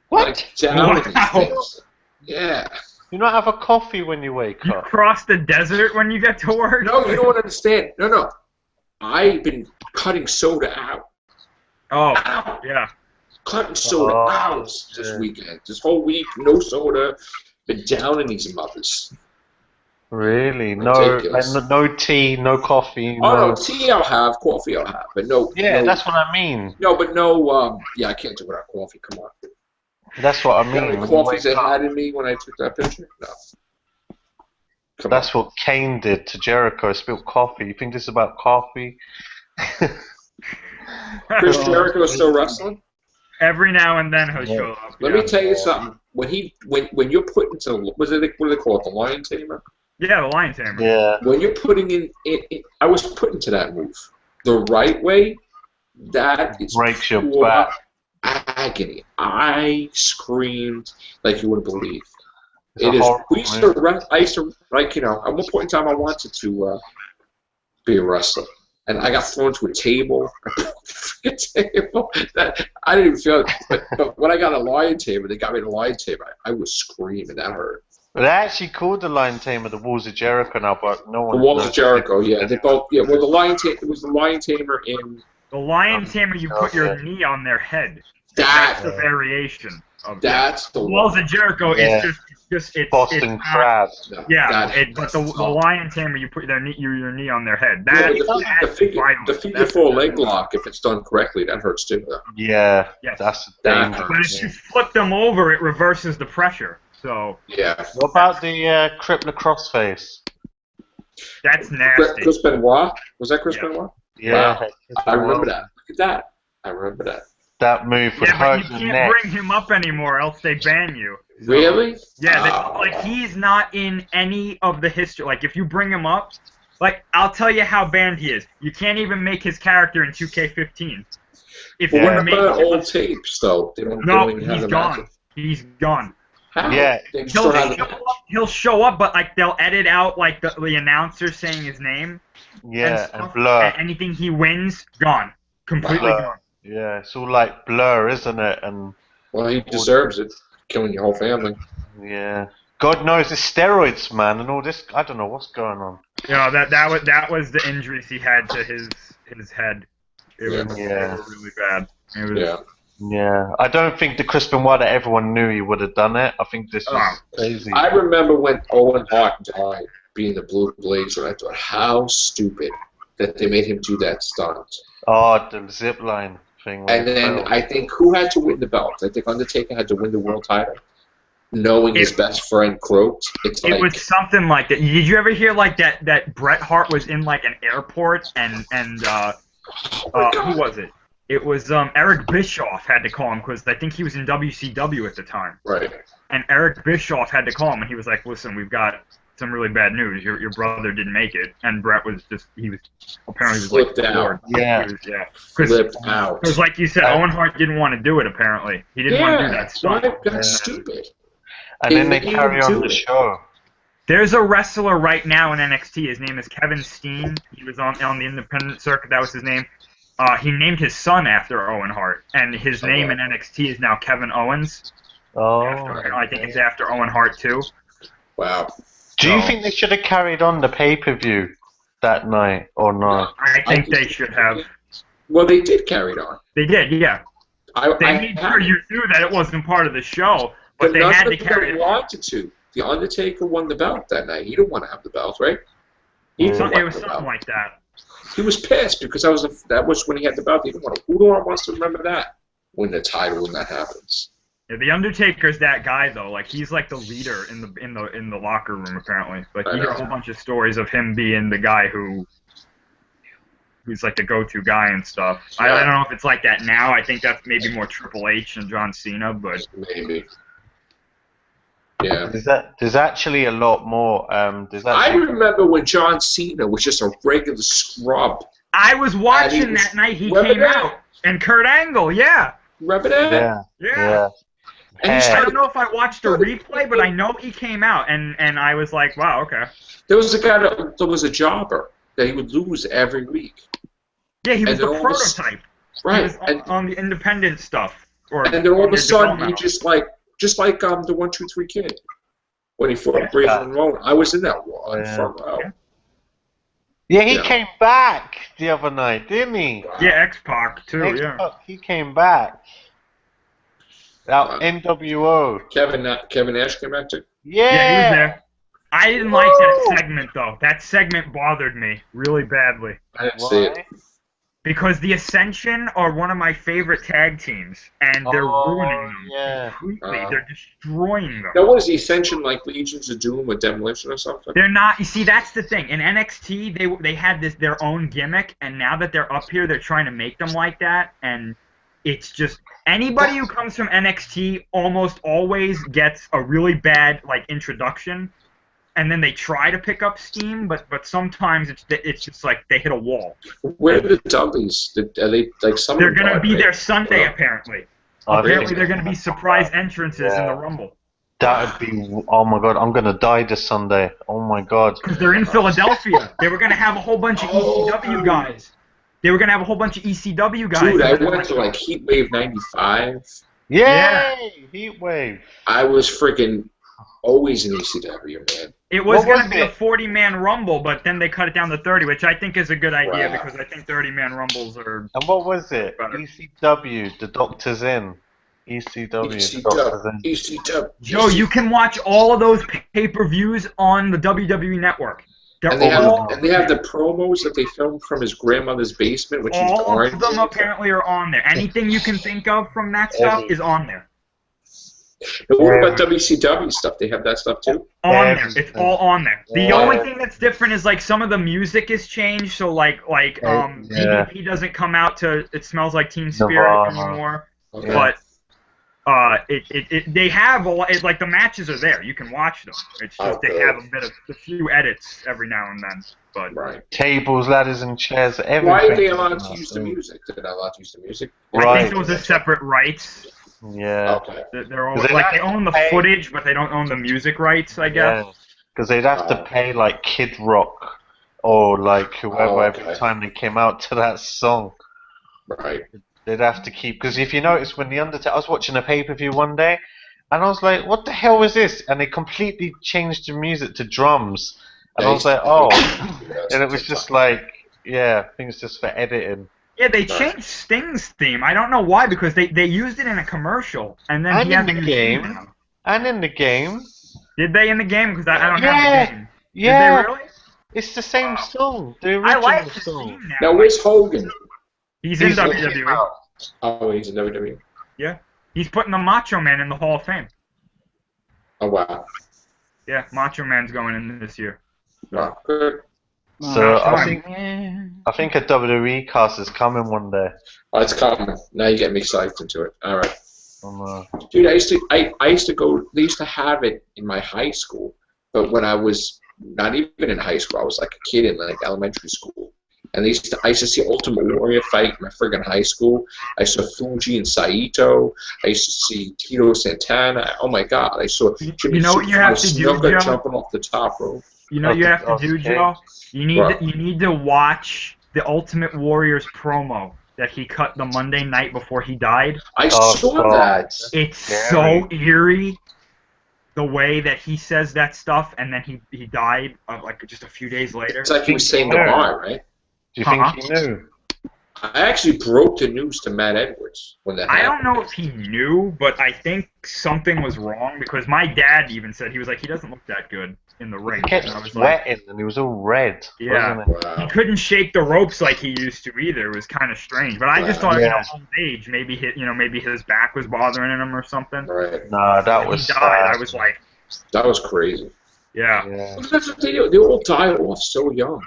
Speaker 3: What?
Speaker 1: Down
Speaker 6: Wow.
Speaker 1: things. Yeah.
Speaker 3: You not have a coffee when you wake
Speaker 6: You
Speaker 3: up?
Speaker 6: cross the desert when you get to work?
Speaker 1: No, you don't understand. No. I've been cutting soda out.
Speaker 6: Oh,
Speaker 1: Out.
Speaker 6: yeah.
Speaker 1: Cutting soda out this weekend. This whole week, no soda. Been down in these mothers.
Speaker 3: Really?
Speaker 1: Ridiculous.
Speaker 3: No tea, no coffee.
Speaker 1: Oh, no, tea I'll have, coffee I'll have, but no.
Speaker 3: Yeah,
Speaker 1: no,
Speaker 3: that's what I mean.
Speaker 1: No, but no, yeah, I can't do without coffee, come on.
Speaker 3: That's what I
Speaker 1: You know
Speaker 3: mean.
Speaker 1: how many coffees they had in me when I took that picture? No. Come
Speaker 3: That's what Kane did to Jericho. Spilled coffee. You think this is about coffee?
Speaker 1: Chris Jericho is still wrestling?
Speaker 6: Every now and then he'll show up.
Speaker 1: Let me tell you something. When you're put into, what do they call it, the lion tamer?
Speaker 6: Yeah, the lion tamer.
Speaker 3: Yeah.
Speaker 1: When you're putting in, I was put into that move the right way. That is
Speaker 3: Breaks your
Speaker 1: pure
Speaker 3: back.
Speaker 1: agony. I screamed like you wouldn't believe.
Speaker 3: It's
Speaker 1: It
Speaker 3: a
Speaker 1: is.
Speaker 3: horrible
Speaker 1: We used to I used to, like, you know, at one point in time I wanted to be a wrestler, and I got thrown to a table. A table that I didn't even feel it, but when I got a lion tamer, they got me the lion tamer. I was screaming. That hurt.
Speaker 3: They actually called the Lion Tamer the Walls of Jericho now, but no one.
Speaker 1: The Walls of Jericho, yeah, they both. Yeah, well, the lion tamer. It was the lion tamer in.
Speaker 6: The lion tamer, you put your knee on their head.
Speaker 1: That's
Speaker 6: the variation of
Speaker 1: that's the
Speaker 6: Walls of Jericho
Speaker 3: Yeah.
Speaker 6: is just it's
Speaker 3: Boston
Speaker 6: it's
Speaker 3: Crab.
Speaker 1: No,
Speaker 6: Yeah,
Speaker 1: that-
Speaker 6: but the lion tamer, you put your knee on their head.
Speaker 1: Yeah,
Speaker 6: That's
Speaker 1: the figure four leg lock, if it's done correctly, that hurts too. Though.
Speaker 3: Yeah,
Speaker 6: Yes.
Speaker 3: that's the
Speaker 1: That
Speaker 3: danger.
Speaker 6: But if you flip them over, it reverses the pressure. So
Speaker 1: Yeah.
Speaker 3: What about the Crippler Crossface?
Speaker 6: that's nasty.
Speaker 1: Chris Benoit, was that Chris
Speaker 6: Yeah.
Speaker 1: Benoit?
Speaker 3: Yeah,
Speaker 1: I remember that. Look at that. I remember that.
Speaker 3: That move would
Speaker 6: Yeah, but
Speaker 3: hurt
Speaker 6: you
Speaker 3: your
Speaker 6: can't
Speaker 3: neck.
Speaker 6: bring him up anymore, else they ban you. So,
Speaker 1: Really?
Speaker 6: Yeah,
Speaker 1: Oh.
Speaker 6: like he's not in any of the history. Like if you bring him up, like I'll tell you how banned he is. You can't even make his character in 2K15. If
Speaker 3: Yeah.
Speaker 6: you
Speaker 1: What
Speaker 6: make
Speaker 1: about old tapes though? They don't.
Speaker 6: no,
Speaker 1: they don't even have
Speaker 6: he's
Speaker 1: the
Speaker 6: gone.
Speaker 1: matches.
Speaker 6: He's gone.
Speaker 1: How?
Speaker 3: Yeah.
Speaker 1: They still have the
Speaker 6: He'll show up, but like they'll edit out like the announcer saying his name.
Speaker 3: Yeah,
Speaker 6: stuff,
Speaker 3: and Blur.
Speaker 6: And anything he wins, gone. Completely
Speaker 3: Blur.
Speaker 6: gone.
Speaker 3: Yeah, it's all like Blur, isn't it? And
Speaker 1: Well, he deserves it. Killing your whole family.
Speaker 3: yeah, God knows it's steroids, man, and all this. I don't know what's going on.
Speaker 6: You know, that was the injuries he had to his head. It was
Speaker 3: Yeah.
Speaker 6: they were really bad. It was,
Speaker 1: Yeah.
Speaker 3: Yeah, I don't think the Chris Benoit that everyone knew he would have done it. I think this is
Speaker 6: Oh.
Speaker 3: crazy.
Speaker 1: I remember when Owen Hart died, being the Blue Blazer. I thought, how stupid that they made him do that stunt.
Speaker 3: Oh, the zip line thing. when
Speaker 1: And
Speaker 3: he
Speaker 1: then
Speaker 3: fell.
Speaker 1: I think who had to win the belt? I think Undertaker had to win the world title, knowing his best friend croaked. It's
Speaker 6: It
Speaker 1: like,
Speaker 6: was something like that. Did you ever hear like that Bret Hart was in like an airport and who was it? It was Eric Bischoff had to call him because I think he was in WCW at the time.
Speaker 1: right.
Speaker 6: And Eric Bischoff had to call him and he was like, "Listen, we've got some really bad news. Your brother didn't make it." And Bret was apparently
Speaker 1: Flipped out.
Speaker 6: floored.
Speaker 3: Yeah.
Speaker 6: He was,
Speaker 1: Flipped out.
Speaker 6: Because like you said, Owen Hart didn't want to do it. Apparently, he didn't want to do that stuff.
Speaker 1: That's stupid.
Speaker 3: And then they
Speaker 1: He
Speaker 3: carry
Speaker 1: didn't
Speaker 3: on
Speaker 1: do
Speaker 3: the
Speaker 1: it.
Speaker 3: show.
Speaker 6: There's a wrestler right now in NXT. His name is Kevin Steen. He was on the independent circuit. That was his name. He named his son after Owen Hart, and his name in NXT is now Kevin Owens.
Speaker 3: Oh.
Speaker 6: I think it's after Owen Hart too.
Speaker 1: Wow.
Speaker 3: Do you think they should have carried on the pay-per-view that night or not?
Speaker 6: I think they should have.
Speaker 1: Well, they did carry it on.
Speaker 6: They did, yeah. They made sure you knew that it wasn't part of the show, but they had to carry it.
Speaker 1: Wanted to. The Undertaker won the belt that night. He didn't want to have the belt, right?
Speaker 6: It was something like that.
Speaker 1: He was pissed because that was when he had the belt. He didn't want to. Who wants to remember that when the title when that happens?
Speaker 6: Yeah, the Undertaker's that guy though. Like he's like the leader in the locker room apparently. Like you hear a whole bunch of stories of him being the guy who's like the go-to guy and stuff. Yeah. I don't know if it's like that now. I think that's maybe more Triple H and John Cena, but
Speaker 1: maybe. Yeah.
Speaker 3: There's actually a lot more.
Speaker 1: I remember when John Cena was just a regular scrub.
Speaker 6: I was watching that night he came out, and Kurt Angle, yeah.
Speaker 1: Remember that?
Speaker 3: Yeah.
Speaker 6: And I don't know if I watched a replay, but I know he came out, and I was like, wow, okay.
Speaker 1: There was a guy that was a jobber that he would lose every week.
Speaker 6: Yeah, he was the prototype.
Speaker 1: Right.
Speaker 6: He was on the independent stuff.
Speaker 1: And then all of a sudden, he just like the 1, 2, 3 Kid when he fought Brazen Rowan. I was in that front row.
Speaker 3: Yeah, he came back the other night, didn't he?
Speaker 6: Yeah, X-Pac too.
Speaker 3: X-Pac, he came back. That NWO.
Speaker 1: Kevin Nash came back too.
Speaker 3: Yeah,
Speaker 6: he was there. I didn't like that segment though. That segment bothered me really badly.
Speaker 1: I didn't see it.
Speaker 6: Because the Ascension are one of my favorite tag teams, and they're ruining them completely. They're destroying them.
Speaker 1: Now, what is the Ascension like? Legions of Doom with Demolition or something?
Speaker 6: They're not. You see, that's the thing. In NXT, they had their own gimmick, and now that they're up here, they're trying to make them like that, and it's just anybody who comes from NXT almost always gets a really bad introduction. And then they try to pick up steam, but sometimes it's just like they hit a wall.
Speaker 1: Where are the Dudleys? Are they like some?
Speaker 6: They're gonna be there Sunday apparently. Apparently they're gonna be surprise entrances in the Rumble.
Speaker 3: That would be oh my god! I'm gonna die this Sunday. Oh my god!
Speaker 6: Because they're in Philadelphia. They were gonna have a whole bunch of ECW guys. Dude, I
Speaker 1: went to like Heatwave '95.
Speaker 3: Yay! Heatwave.
Speaker 1: I was freaking always in ECW, man.
Speaker 6: It was going to be a 40-man Rumble, but then they cut it down to 30, which I think is a good idea because I think 30-man Rumbles are...
Speaker 3: And what was it? Better. ECW, the Doctor's In. ECW, the Doctor's In.
Speaker 1: ECW.
Speaker 6: Joe, you can watch all of those pay-per-views on the WWE Network.
Speaker 1: And they have the promos that they filmed from his grandmother's basement, which is
Speaker 6: all of them apparently are on there. Anything you can think of from that stuff is on there.
Speaker 1: And what about WCW stuff? They have that stuff too?
Speaker 6: On there. It's all on there. The only thing that's different is some of the music is changed. So DDP doesn't come out to It Smells Like Teen Spirit anymore. But they have the matches are there. You can watch them. It's just they have a few edits every now and then. But
Speaker 3: tables, ladders, and chairs. Everything.
Speaker 1: Why are they allowed to use the music? They're not allowed to use the music.
Speaker 6: I think those are separate rights.
Speaker 3: Yeah.
Speaker 1: Okay.
Speaker 6: They're all, they own the footage, but they don't own the music rights, I guess.
Speaker 3: Because they'd have to pay Kid Rock or whoever every time they came out to that song.
Speaker 1: Right.
Speaker 3: They'd have to keep, because if you notice when the Undertaker, I was watching a pay-per-view one day, and I was like, what the hell is this? And they completely changed the music to drums. And I was like, oh. And it was just I think it's just for editing.
Speaker 6: Yeah, they changed Sting's theme. I don't know why, because they used it in a commercial, and then
Speaker 3: he had in the game. And in the game.
Speaker 6: Did they in the game? Because I don't have the game.
Speaker 3: Yeah.
Speaker 6: Did they really?
Speaker 3: It's the same song. The original
Speaker 6: I like the
Speaker 3: song.
Speaker 6: theme
Speaker 1: now where's Hogan?
Speaker 6: He's in WWE.
Speaker 1: Oh, he's in WWE.
Speaker 6: Yeah, he's putting the Macho Man in the Hall of Fame.
Speaker 1: Oh wow.
Speaker 6: Yeah, Macho Man's going in this year.
Speaker 1: Oh, good.
Speaker 3: So I think a WWE cast is coming one day.
Speaker 1: Oh, it's coming. Now you get me psyched into it. All right. Dude, I used to go. They used to have it in my high school, but when I was not even in high school, I was like a kid in elementary school. And I used to see Ultimate Warrior fight in my friggin' high school. I saw Fuji and Saito. I used to see Tito Santana. Oh my God! I saw Jimmy
Speaker 6: what you have to do, Joe?
Speaker 1: Jumping off the top rope.
Speaker 6: You know what you have to do, Joe? You need to watch the Ultimate Warrior's promo that he cut the Monday night before he died.
Speaker 1: I saw that.
Speaker 6: It's so eerie. the way that he says that stuff, and then he died like just a few days later.
Speaker 1: It's like he was saying goodbye, right?
Speaker 3: Do you think he knew?
Speaker 1: I actually broke the news to Matt Edwards when that happened.
Speaker 6: I don't know if he knew, but I think something was wrong because my dad even said he was like, he doesn't look that good in the ring.
Speaker 3: He kept
Speaker 6: And I was
Speaker 3: sweating, and he was all red.
Speaker 6: Yeah.
Speaker 3: Wasn't it?
Speaker 6: He couldn't shake the ropes like he used to either. It was kind of strange. But I just thought, old age, maybe maybe his back was bothering him or something.
Speaker 1: Right.
Speaker 3: No, that was.
Speaker 6: He died. I was like,
Speaker 1: that was crazy.
Speaker 6: Yeah.
Speaker 1: Well, that's what they do. They all died off so young.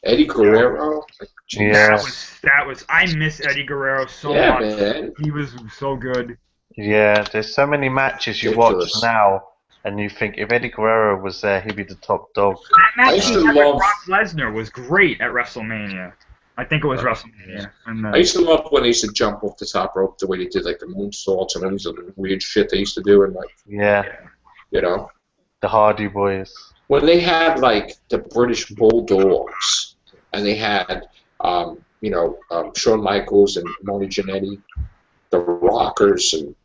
Speaker 1: Eddie Guerrero. Like,
Speaker 6: that was. I miss Eddie Guerrero so much.
Speaker 1: Man.
Speaker 6: He was so good.
Speaker 3: Yeah, there's so many matches you watch now, and you think if Eddie Guerrero was there, he'd be the top dog.
Speaker 6: That match he had with Brock Lesnar was great at WrestleMania. I think it was WrestleMania. And,
Speaker 1: I used to love when they used to jump off the top rope, the way they did like the moonsaults and all these other weird shit they used to do, and like you know,
Speaker 3: the Hardy Boys.
Speaker 1: When they had like the British Bulldogs, and they had Shawn Michaels and Marty Jannetty, the Rockers, and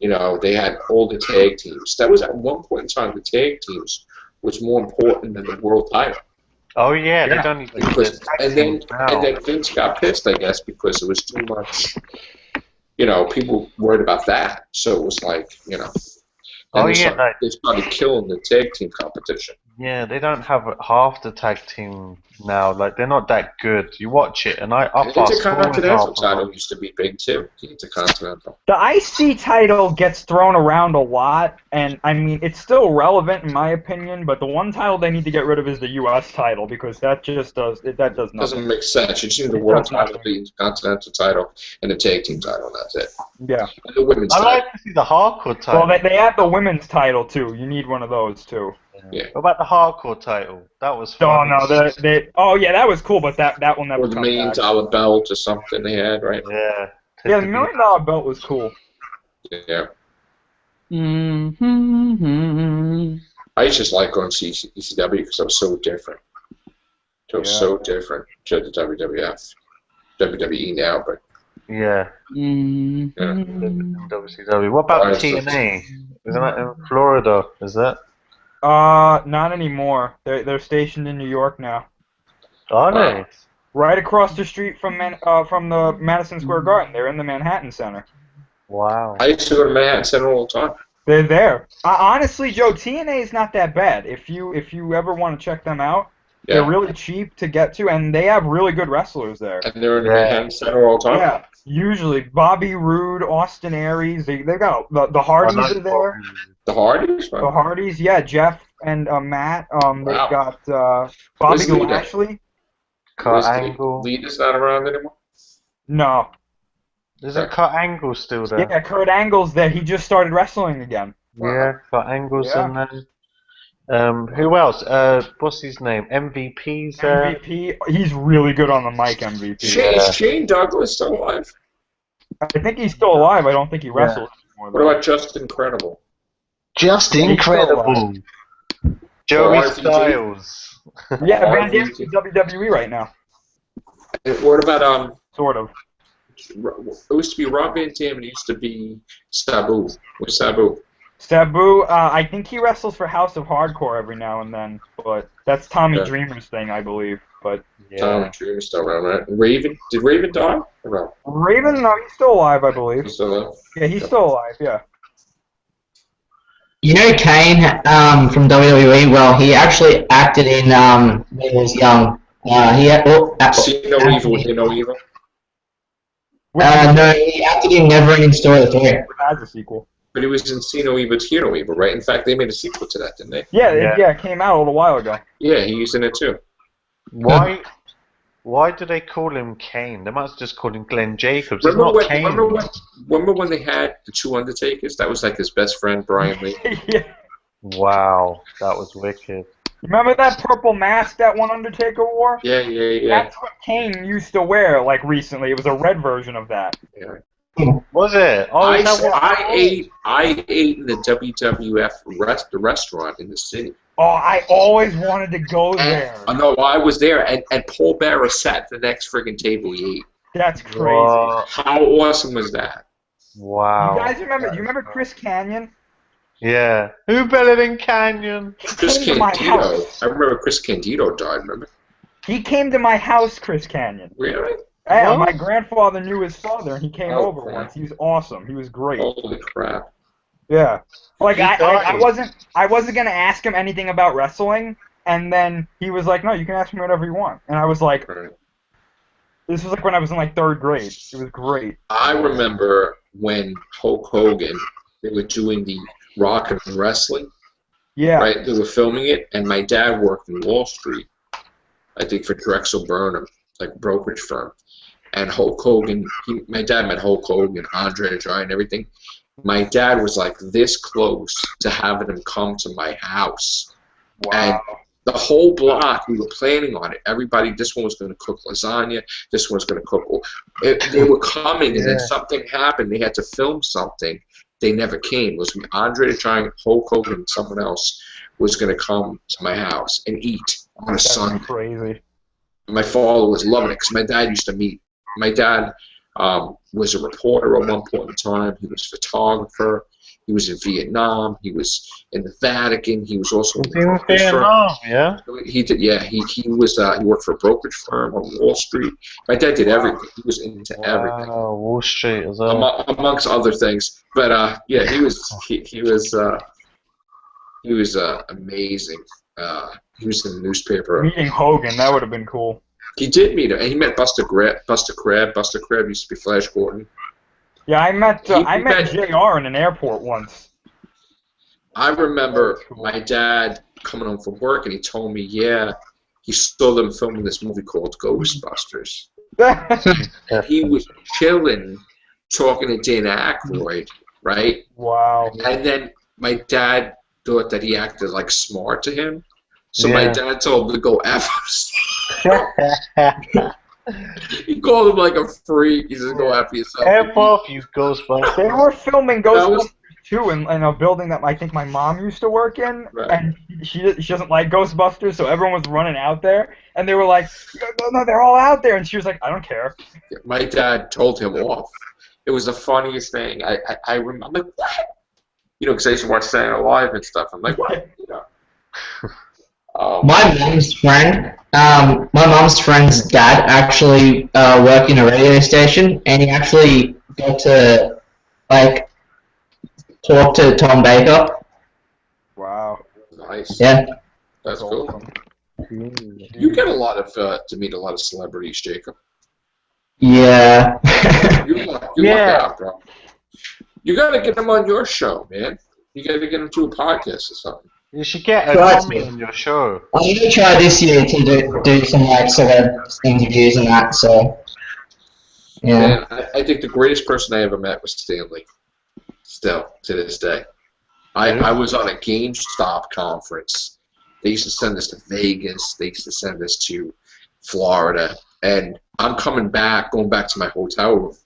Speaker 1: they had all the tag teams. That was at one point in time the tag teams was more important than the world title.
Speaker 3: Oh yeah, they don't even.
Speaker 1: And then Vince got pissed, I guess, because it was too much. People worried about that, so it was like they started killing the tag team competition.
Speaker 3: Yeah, they don't have half the tag team now. Like they're not that good. You watch it, and the
Speaker 1: Intercontinental title used to be big too. The Intercontinental.
Speaker 6: The IC title gets thrown around a lot, and I mean it's still relevant in my opinion. But the one title they need to get rid of is the US title because that just does nothing.
Speaker 1: Doesn't make sense. You just need the world title, the Intercontinental title, and the tag team title. And that's it.
Speaker 6: Yeah.
Speaker 1: And the women's title.
Speaker 3: I like to see the hardcore title.
Speaker 6: Well, they have the women's title too. You need one of those too.
Speaker 1: Yeah.
Speaker 3: What about the hardcore title? That was
Speaker 6: fun.
Speaker 3: Oh
Speaker 6: no, that was cool, but that one never.
Speaker 1: Or the $1 million belt or something they had, right?
Speaker 3: Yeah.
Speaker 6: Yeah, the $1 million belt was cool.
Speaker 1: Yeah.
Speaker 7: Mm-hmm.
Speaker 1: I just like going to ECW because it was so different. It was so different to the WWF, WWE now, but.
Speaker 3: Yeah.
Speaker 7: Mm-hmm.
Speaker 3: WCW. What about TNA? Isn't that in Florida? Is that?
Speaker 6: Not anymore. They're stationed in New York now.
Speaker 3: Are they?
Speaker 6: Right across the street from the Madison Square Garden. They're in the Manhattan Center.
Speaker 3: Wow.
Speaker 1: I used to go to Manhattan Center all the time.
Speaker 6: They're there. Honestly, Joe, TNA is not that bad. If you ever want to check them out, they're really cheap to get to, and they have really good wrestlers there.
Speaker 1: And they're in the Manhattan Center all the time?
Speaker 6: Yeah. Usually, Bobby Roode, Austin Aries, they've got the Hardys are there.
Speaker 1: The Hardys?
Speaker 6: The Hardys, yeah. Jeff and Matt. They've got Bobby Lashley.
Speaker 3: Kurt Angle.
Speaker 1: Lita's not around anymore?
Speaker 6: No.
Speaker 3: Isn't Kurt Angle still there?
Speaker 6: Yeah, Kurt Angle's there. He just started wrestling again.
Speaker 3: Yeah, Kurt Angle's in there. Who else? What's his name? MVP's there.
Speaker 6: MVP. He's really good on the mic, MVP.
Speaker 1: Is Shane Douglas still alive?
Speaker 6: I think he's still alive. I don't think he wrestles anymore.
Speaker 1: What about Just Incredible?
Speaker 3: Just Incredible. Joey Styles.
Speaker 6: Yeah, Van Damme's in WWE right now.
Speaker 1: What about
Speaker 6: Sort of.
Speaker 1: It used to be Rob Van Dam and it used to be Sabu. What's Sabu?
Speaker 6: Sabu, I think he wrestles for House of Hardcore every now and then, but that's Tommy Dreamer's thing, I believe. But
Speaker 1: Tommy Dreamer's still around, right? Raven? Did Raven die? Or no?
Speaker 6: Raven? No, he's still alive, I believe.
Speaker 1: He's still alive?
Speaker 6: Yeah, he's still alive, yeah.
Speaker 4: You know Kane from WWE? Well, he actually acted in when he was young.
Speaker 1: See No Evil, Hear No Evil?
Speaker 4: No, he acted in Neverending Story 3.
Speaker 6: As a sequel.
Speaker 1: But he was in See No Evil, Hear No Evil, right? In fact, they made a sequel to that, didn't they?
Speaker 6: Yeah, it came out a little while ago.
Speaker 1: Yeah, he's in it too.
Speaker 3: Why do they call him Kane? They must just call him Glenn Jacobs.
Speaker 1: Remember
Speaker 3: Kane.
Speaker 1: when they had the two Undertakers? That was like his best friend, Bryan Lee.
Speaker 6: Yeah.
Speaker 3: Wow, that was wicked.
Speaker 6: Remember that purple mask that one Undertaker wore?
Speaker 1: Yeah.
Speaker 6: That's what Kane used to wear, like, recently. It was a red version of that.
Speaker 1: Yeah.
Speaker 3: Was it? Oh,
Speaker 1: I ate in the WWF restaurant in the city.
Speaker 6: Oh, I always wanted to go there.
Speaker 1: No, I was there, and Paul Bearer sat at the next friggin' table he ate.
Speaker 6: That's crazy.
Speaker 3: Whoa.
Speaker 1: How awesome was that?
Speaker 3: Wow.
Speaker 6: You guys remember? Do you remember Chris Canyon?
Speaker 3: Yeah. Who better than Canyon?
Speaker 1: Chris
Speaker 6: Came to my
Speaker 1: Candido.
Speaker 6: house.
Speaker 1: I remember Chris Candido died. Remember?
Speaker 6: He came to my house, Chris Canyon.
Speaker 1: Really?
Speaker 6: Yeah,
Speaker 3: What?
Speaker 6: my grandfather knew his father, and he came
Speaker 1: Oh,
Speaker 6: over
Speaker 1: crap.
Speaker 6: once. He was awesome. He was great.
Speaker 1: Holy crap!
Speaker 6: Yeah. Like
Speaker 3: He
Speaker 6: I
Speaker 3: died.
Speaker 6: wasn't gonna ask him anything about wrestling, and then he was like, "No, you can ask me whatever you want." And I was like,
Speaker 1: Right.
Speaker 6: "This was like when I was in like 3rd grade. It was great."
Speaker 1: I remember when Hulk Hogan, they were doing the Rock and Wrestling,
Speaker 6: Yeah.
Speaker 1: right? They were filming it, and my dad worked in Wall Street, I think for Drexel Burnham, like brokerage firm. And Hulk Hogan, my dad met Hulk Hogan, Andre the Giant, everything. My dad was like this close to having him come to my house. And
Speaker 6: Wow.
Speaker 1: the whole block, we were planning on it. Everybody, this one was going to cook lasagna, this one was going to cook. They were coming, and then something happened. They had to film something. They never came. It was Andre the Giant, Hulk Hogan, and someone else was going to come to my house and eat on a
Speaker 6: That's
Speaker 1: Sunday.
Speaker 6: crazy.
Speaker 1: My father was loving it because my dad used to meet. My dad was a reporter at one point in time. He was a photographer. He was in Vietnam. He was in the Vatican. He was also
Speaker 3: He's in Vietnam, yeah?
Speaker 1: He did, yeah. He was he worked for a brokerage firm on Wall Street. My dad did everything. He was into everything,
Speaker 3: Wow, Wall Street as well.
Speaker 1: amongst other things. But yeah, he was amazing. He was in the newspaper.
Speaker 6: Meeting Hogan, that would have been cool.
Speaker 1: He did meet him, and he met Buster Crab. Buster Crab used to be Flash Gordon.
Speaker 6: Yeah, I met
Speaker 1: He met-
Speaker 6: JR in an airport once.
Speaker 1: I remember
Speaker 6: That's cool.
Speaker 1: my dad coming home from work, and he told me, yeah, he saw them filming this movie called Ghostbusters. He was chilling, talking to Dan Aykroyd, right?
Speaker 6: Wow.
Speaker 1: And then my dad thought that he acted like smart to him, so my dad told him to go F himself. He called him like a freak. He said, "Go F yourself."
Speaker 3: F off, you Ghostbusters.
Speaker 6: They were filming
Speaker 1: That was-
Speaker 6: Ghostbusters too in a building that I think my mom used to work in,
Speaker 1: Right.
Speaker 6: and she doesn't like Ghostbusters, so everyone was running out there, and they were like, "No, they're all out there," and she was like, "I don't care."
Speaker 1: My dad told him off. It was the funniest thing. I remember, I'm like, what? You know, because I used to watch Saturday Night Live and stuff. I'm like, what? You know.
Speaker 4: My mom's friend's dad actually worked in a radio station, and he actually got to like talk to Tom Baker.
Speaker 6: Wow.
Speaker 1: Nice.
Speaker 4: Yeah.
Speaker 1: That's
Speaker 6: That's
Speaker 1: cool.
Speaker 6: awesome.
Speaker 1: You get a lot of to meet a lot of celebrities, Jacob.
Speaker 4: Yeah.
Speaker 1: You luck out, bro. You gotta get them on your show, man. You gotta get them to a podcast or something.
Speaker 3: You should get a
Speaker 4: Right.
Speaker 3: Tommy on your show.
Speaker 4: I'm gonna try this year to do some like celeb interviews and that. So. Yeah.
Speaker 1: And I think the greatest person I ever met was Stanley. Still, to this day. I was on a GameStop conference. They used to send us to Vegas. They used to send us to Florida. And I'm going back to my hotel room.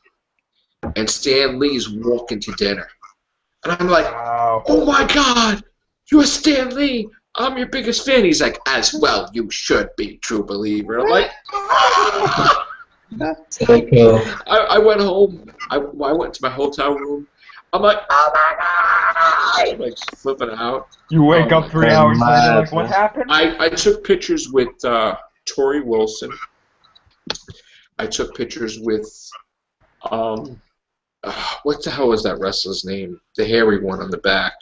Speaker 1: And Stan Lee's walking to dinner. And I'm like,
Speaker 6: Wow.
Speaker 1: oh my God, you're Stan Lee. I'm your biggest fan. He's like, as well, you should be, true believer. I'm like,
Speaker 4: So cool.
Speaker 1: I went home. I went to my hotel room. I'm like, oh my God! I'm like flipping out.
Speaker 6: You wake
Speaker 1: Oh
Speaker 6: up
Speaker 1: my
Speaker 6: 3
Speaker 3: God.
Speaker 6: hours later,
Speaker 3: Mad,
Speaker 6: like, what
Speaker 3: man.
Speaker 6: happened?
Speaker 1: I took pictures with Tori Wilson. I took pictures with, what the hell was that wrestler's name? The hairy one on the back.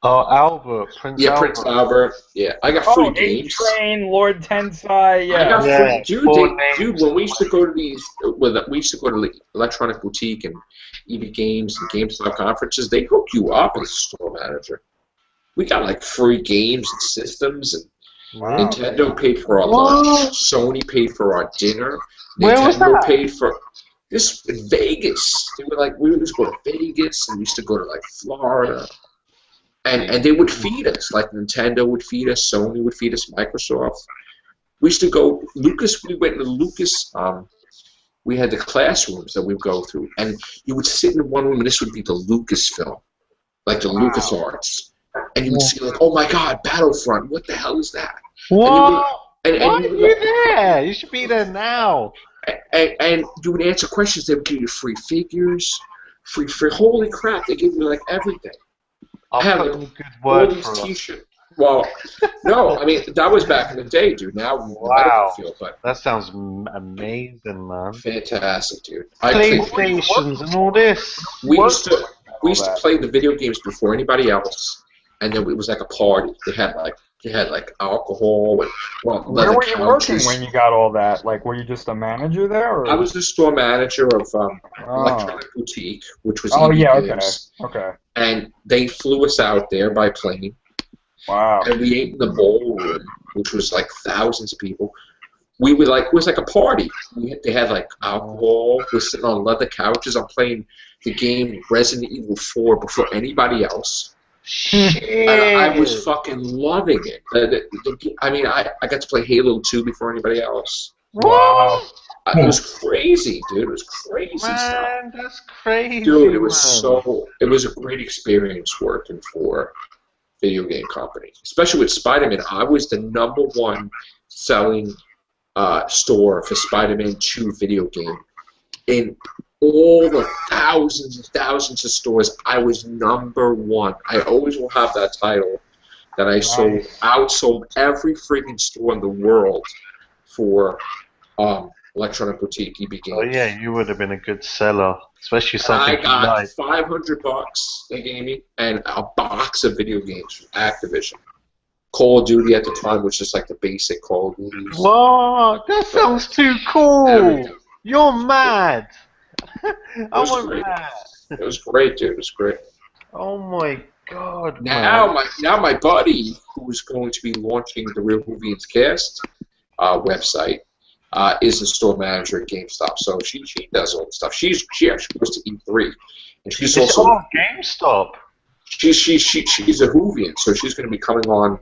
Speaker 3: Oh, Albert. Prince
Speaker 1: Yeah,
Speaker 3: Albert.
Speaker 1: Prince Albert. Yeah, I got free
Speaker 6: Oh,
Speaker 1: games.
Speaker 6: A-Train, Lord Tensai,
Speaker 1: I
Speaker 6: yeah.
Speaker 1: got
Speaker 3: Yeah,
Speaker 1: free,
Speaker 3: four
Speaker 1: dude. When we used to go to we used to go to the Electronic Boutique and EB Games and GameStop conferences, they hook you up as a store manager. We got like free games and systems, and
Speaker 6: Wow.
Speaker 1: Nintendo paid for our lunch. Sony paid for our dinner.
Speaker 3: Where was
Speaker 1: Nintendo
Speaker 3: that?
Speaker 1: paid for this in Vegas. They were like, we used to go to Vegas, and we used to go to like Florida. And they would feed us, like Nintendo would feed us, Sony would feed us, Microsoft. We used to go, we went to Lucas, we had the classrooms that we'd go through, and you would sit in one room, and this would be the Lucasfilm, like the LucasArts. And you would see, like, oh my God, Battlefront, what the hell is that?
Speaker 3: What?
Speaker 1: And
Speaker 3: Why
Speaker 1: you
Speaker 3: are
Speaker 1: would-
Speaker 3: you there? You should be there now.
Speaker 1: and you would answer questions, they would give you free figures, free, holy crap, they gave you like everything.
Speaker 3: I'll
Speaker 1: had
Speaker 3: put
Speaker 1: like
Speaker 3: in a good
Speaker 1: all
Speaker 3: word
Speaker 1: these
Speaker 3: for us.
Speaker 1: T-shirts. Well, no, I mean that was back in the day, dude. Now we're in the medical
Speaker 3: Wow,
Speaker 1: field, but
Speaker 3: that sounds amazing, man.
Speaker 1: fantastic, dude.
Speaker 3: PlayStations and all this.
Speaker 1: We used to play the video games before anybody else, and then it was like a party. They had like alcohol and
Speaker 6: Where
Speaker 1: leather
Speaker 6: were you working
Speaker 1: couches.
Speaker 6: when you got all that? Like, were you just a manager there? Or?
Speaker 1: I was the store manager of
Speaker 6: Oh.
Speaker 1: Electronic Boutique, which was
Speaker 6: Oh
Speaker 1: EB
Speaker 6: yeah,
Speaker 1: Games.
Speaker 6: okay.
Speaker 1: And they flew us out there by plane,
Speaker 6: Wow.
Speaker 1: and we ate in the ballroom, which was like thousands of people. We would it was like a party. They had like alcohol. We're sitting on leather couches. I'm playing the game Resident Evil 4 before anybody else.
Speaker 3: Shit.
Speaker 1: And I was fucking loving it. I mean, I got to play Halo 2 before anybody else.
Speaker 6: Wow.
Speaker 1: It was crazy, dude. It was crazy stuff.
Speaker 3: Man, that's crazy.
Speaker 1: Dude, it was
Speaker 3: man.
Speaker 1: it was a great experience working for video game companies, especially with Spider-Man. I was the #1 selling store for Spider-Man 2 video game. In all the thousands and thousands of stores, I was #1. I always will have that title that I outsold every freaking store in the world for Electronic Boutique, EB Games.
Speaker 3: Oh yeah, you would have been a good seller, especially something
Speaker 1: I got
Speaker 3: like.
Speaker 1: $500 they gave me and a box of video games from Activision. Call of Duty at the time was just like the basic Call of Duty.
Speaker 3: What? That sounds too cool.
Speaker 1: Everything.
Speaker 3: You're mad. I
Speaker 1: was
Speaker 3: was
Speaker 1: great.
Speaker 3: mad.
Speaker 1: It was great, dude. It was great.
Speaker 3: Oh my god.
Speaker 1: Now
Speaker 3: man.
Speaker 1: my buddy, who's going to be launching the Real Movies Cast website, is the store manager at GameStop. So she does all the stuff. She actually goes to E3, and she's
Speaker 3: It's
Speaker 1: also
Speaker 3: GameStop.
Speaker 1: she's a Whovian, so she's going to be coming on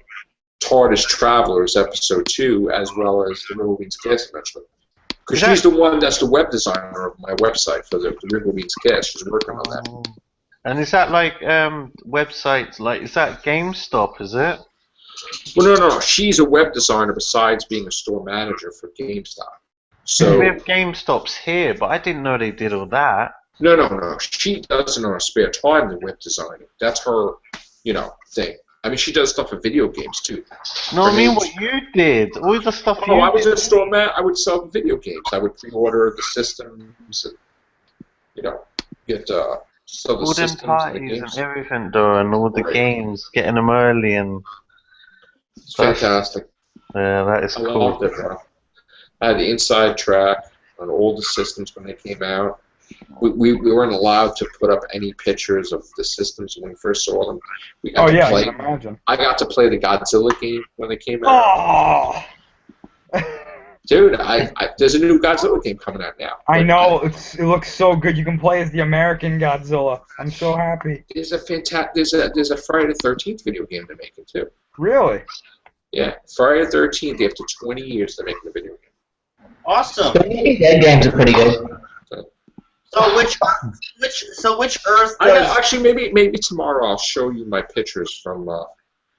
Speaker 1: TARDIS Travelers episode 2 as well as the Real Movies Cast eventually. Because she's the one that's the web designer of my website for the Real Movies Cast. She's working on that.
Speaker 3: And is that like websites? Like is that GameStop? Is it?
Speaker 1: Well, no. She's a web designer besides being a store manager for GameStop. So
Speaker 3: we have GameStops here, but I didn't know they did all that.
Speaker 1: No. She does it on her spare time, the web designing. That's her, thing. I mean, she does stuff for video games too.
Speaker 3: No, I mean what you did. All the stuff you
Speaker 1: I was
Speaker 3: did.
Speaker 1: a store man. I would sell video games. I would pre-order the systems and, get sell the
Speaker 3: all them
Speaker 1: systems and the
Speaker 3: parties
Speaker 1: games.
Speaker 3: and everything, though, and all the games, getting them early and.
Speaker 1: It's fantastic.
Speaker 3: Yeah, that is
Speaker 1: I
Speaker 3: cool.
Speaker 1: loved it, bro. I had the inside track on all the systems when they came out. We weren't allowed to put up any pictures of the systems when we first saw them. We got to play.
Speaker 6: I can imagine.
Speaker 1: I got to play the Godzilla game when they came out.
Speaker 6: Oh!
Speaker 1: Dude, there's a new Godzilla game coming out now.
Speaker 6: I know, it looks so good. You can play as the American Godzilla. I'm so happy.
Speaker 1: There's a Friday the 13th video game they're making too.
Speaker 6: Really?
Speaker 1: Yeah, Friday the 13th. After 20 years, they're making a video game.
Speaker 5: Awesome.
Speaker 4: Dead games are pretty good.
Speaker 5: So which Earth does...
Speaker 1: Actually, maybe tomorrow I'll show you my pictures from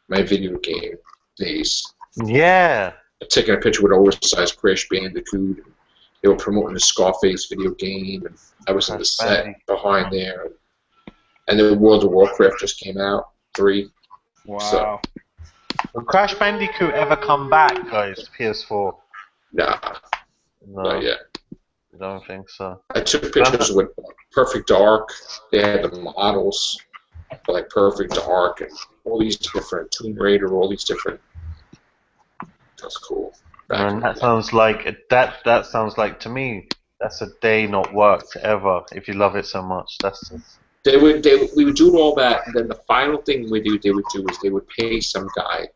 Speaker 1: my video game days.
Speaker 3: Yeah.
Speaker 1: I'm taking a picture with oversized Crash Bandicoot. They were promoting the Scarface video game, and I was in the set behind there. And then World of Warcraft just came out, 3.
Speaker 6: Wow.
Speaker 1: So,
Speaker 3: Will Crash Bandicoot ever come back, guys? PS4?
Speaker 1: nah,
Speaker 3: No,
Speaker 1: not yet.
Speaker 3: I don't think so.
Speaker 1: I took pictures with Perfect Dark. They had the models for like Perfect Dark and all these different Tomb Raider, all these different. That's cool.
Speaker 3: And that sounds like that sounds like to me that's a day not worked ever if you love it so much. That's just...
Speaker 1: we would do all that, and then the final thing they would do is they would pay some guy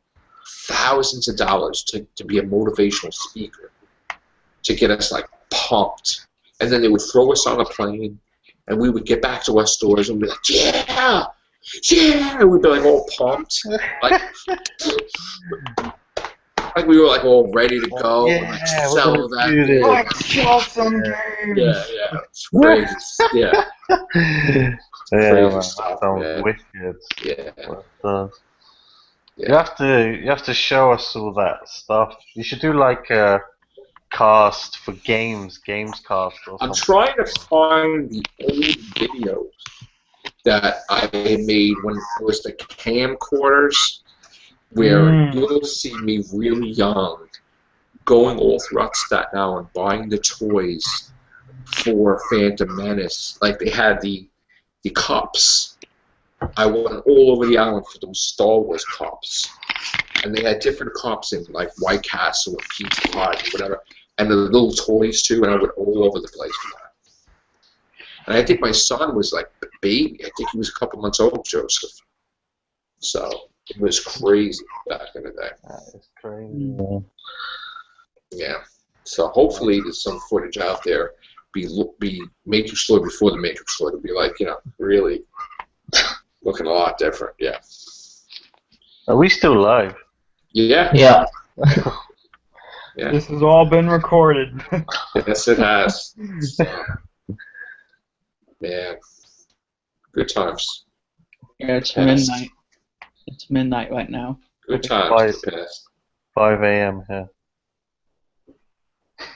Speaker 1: thousands of dollars to be a motivational speaker to get us like pumped, and then they would throw us on a plane, and we would get back to our stores and be like, yeah, and we'd be like all pumped, like we were like all ready to go,
Speaker 3: Yeah,
Speaker 1: and, like, sell that.
Speaker 6: Let's kill some games!
Speaker 1: Yeah, it's crazy. Yeah.
Speaker 3: Yeah,
Speaker 1: Crazy
Speaker 3: man,
Speaker 1: stuff,
Speaker 3: that sounds
Speaker 1: man.
Speaker 3: wicked.
Speaker 1: Yeah.
Speaker 3: But,
Speaker 1: Yeah.
Speaker 3: you have to show us all that stuff. You should do like a cast for games cast or
Speaker 1: I'm
Speaker 3: something.
Speaker 1: trying to find the old videos that I made when it was the camcorders, where you'll see me really young, going all throughout Staten Island, buying the toys for Phantom Menace. Like they had the cups. I went all over the island for those Star Wars cups. And they had different cups in like White Castle or Pizza Hut or whatever. And the little toys too, and I went all over the place for that. And I think my son was like a baby. I think he was a couple months old, Joseph. So it was crazy back in the day.
Speaker 3: That is crazy.
Speaker 1: Yeah. So hopefully there's some footage out there. Be Matrixlord before the Matrixlord. It'll be like, you know, really looking a lot different. Yeah.
Speaker 3: Are we still live?
Speaker 1: Yeah.
Speaker 4: Yeah.
Speaker 1: Yeah.
Speaker 6: This has all been recorded.
Speaker 1: Yes, it has. So, man, good times.
Speaker 7: Yeah, it's
Speaker 1: Yes.
Speaker 7: midnight. It's midnight right now.
Speaker 1: Good times. Past.
Speaker 3: 5 a.m. here.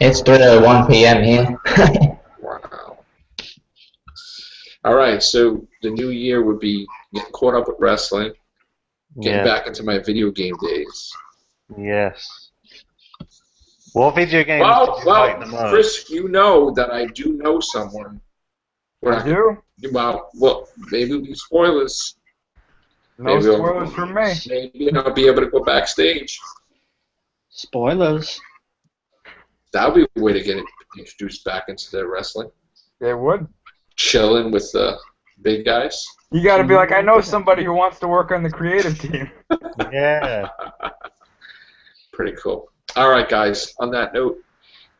Speaker 4: It's 3:01 p.m. here.
Speaker 1: Wow. All right, so the new year would be getting caught up with wrestling, getting back into my video game days.
Speaker 3: Yes. What video games did you like the most?
Speaker 1: Chris, you know that I do know someone.
Speaker 6: I do?
Speaker 1: Well, maybe it'll be spoilers.
Speaker 6: No
Speaker 1: Maybe
Speaker 6: spoilers from me.
Speaker 1: Maybe I'll be able to go backstage.
Speaker 7: Spoilers.
Speaker 1: That would be a way to get introduced back into the wrestling.
Speaker 6: It would.
Speaker 1: Chilling with the big guys.
Speaker 6: You gotta be like, I know somebody who wants to work on the creative team.
Speaker 3: Yeah.
Speaker 1: Pretty cool. All right, guys. On that note,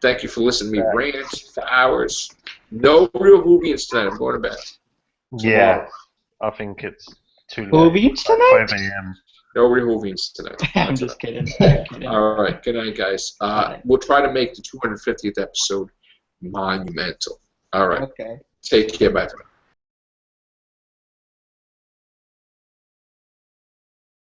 Speaker 1: thank you for listening to me rant for hours. No real movies tonight. I'm going to bed.
Speaker 3: Yeah. I think it's too late.
Speaker 7: Movies tonight?
Speaker 3: 5 a.m.
Speaker 1: No real movies tonight.
Speaker 7: I'm just kidding.
Speaker 1: All right. Good night, guys. We'll try to make the 250th episode monumental. All right.
Speaker 7: Okay.
Speaker 1: Take care. Bye.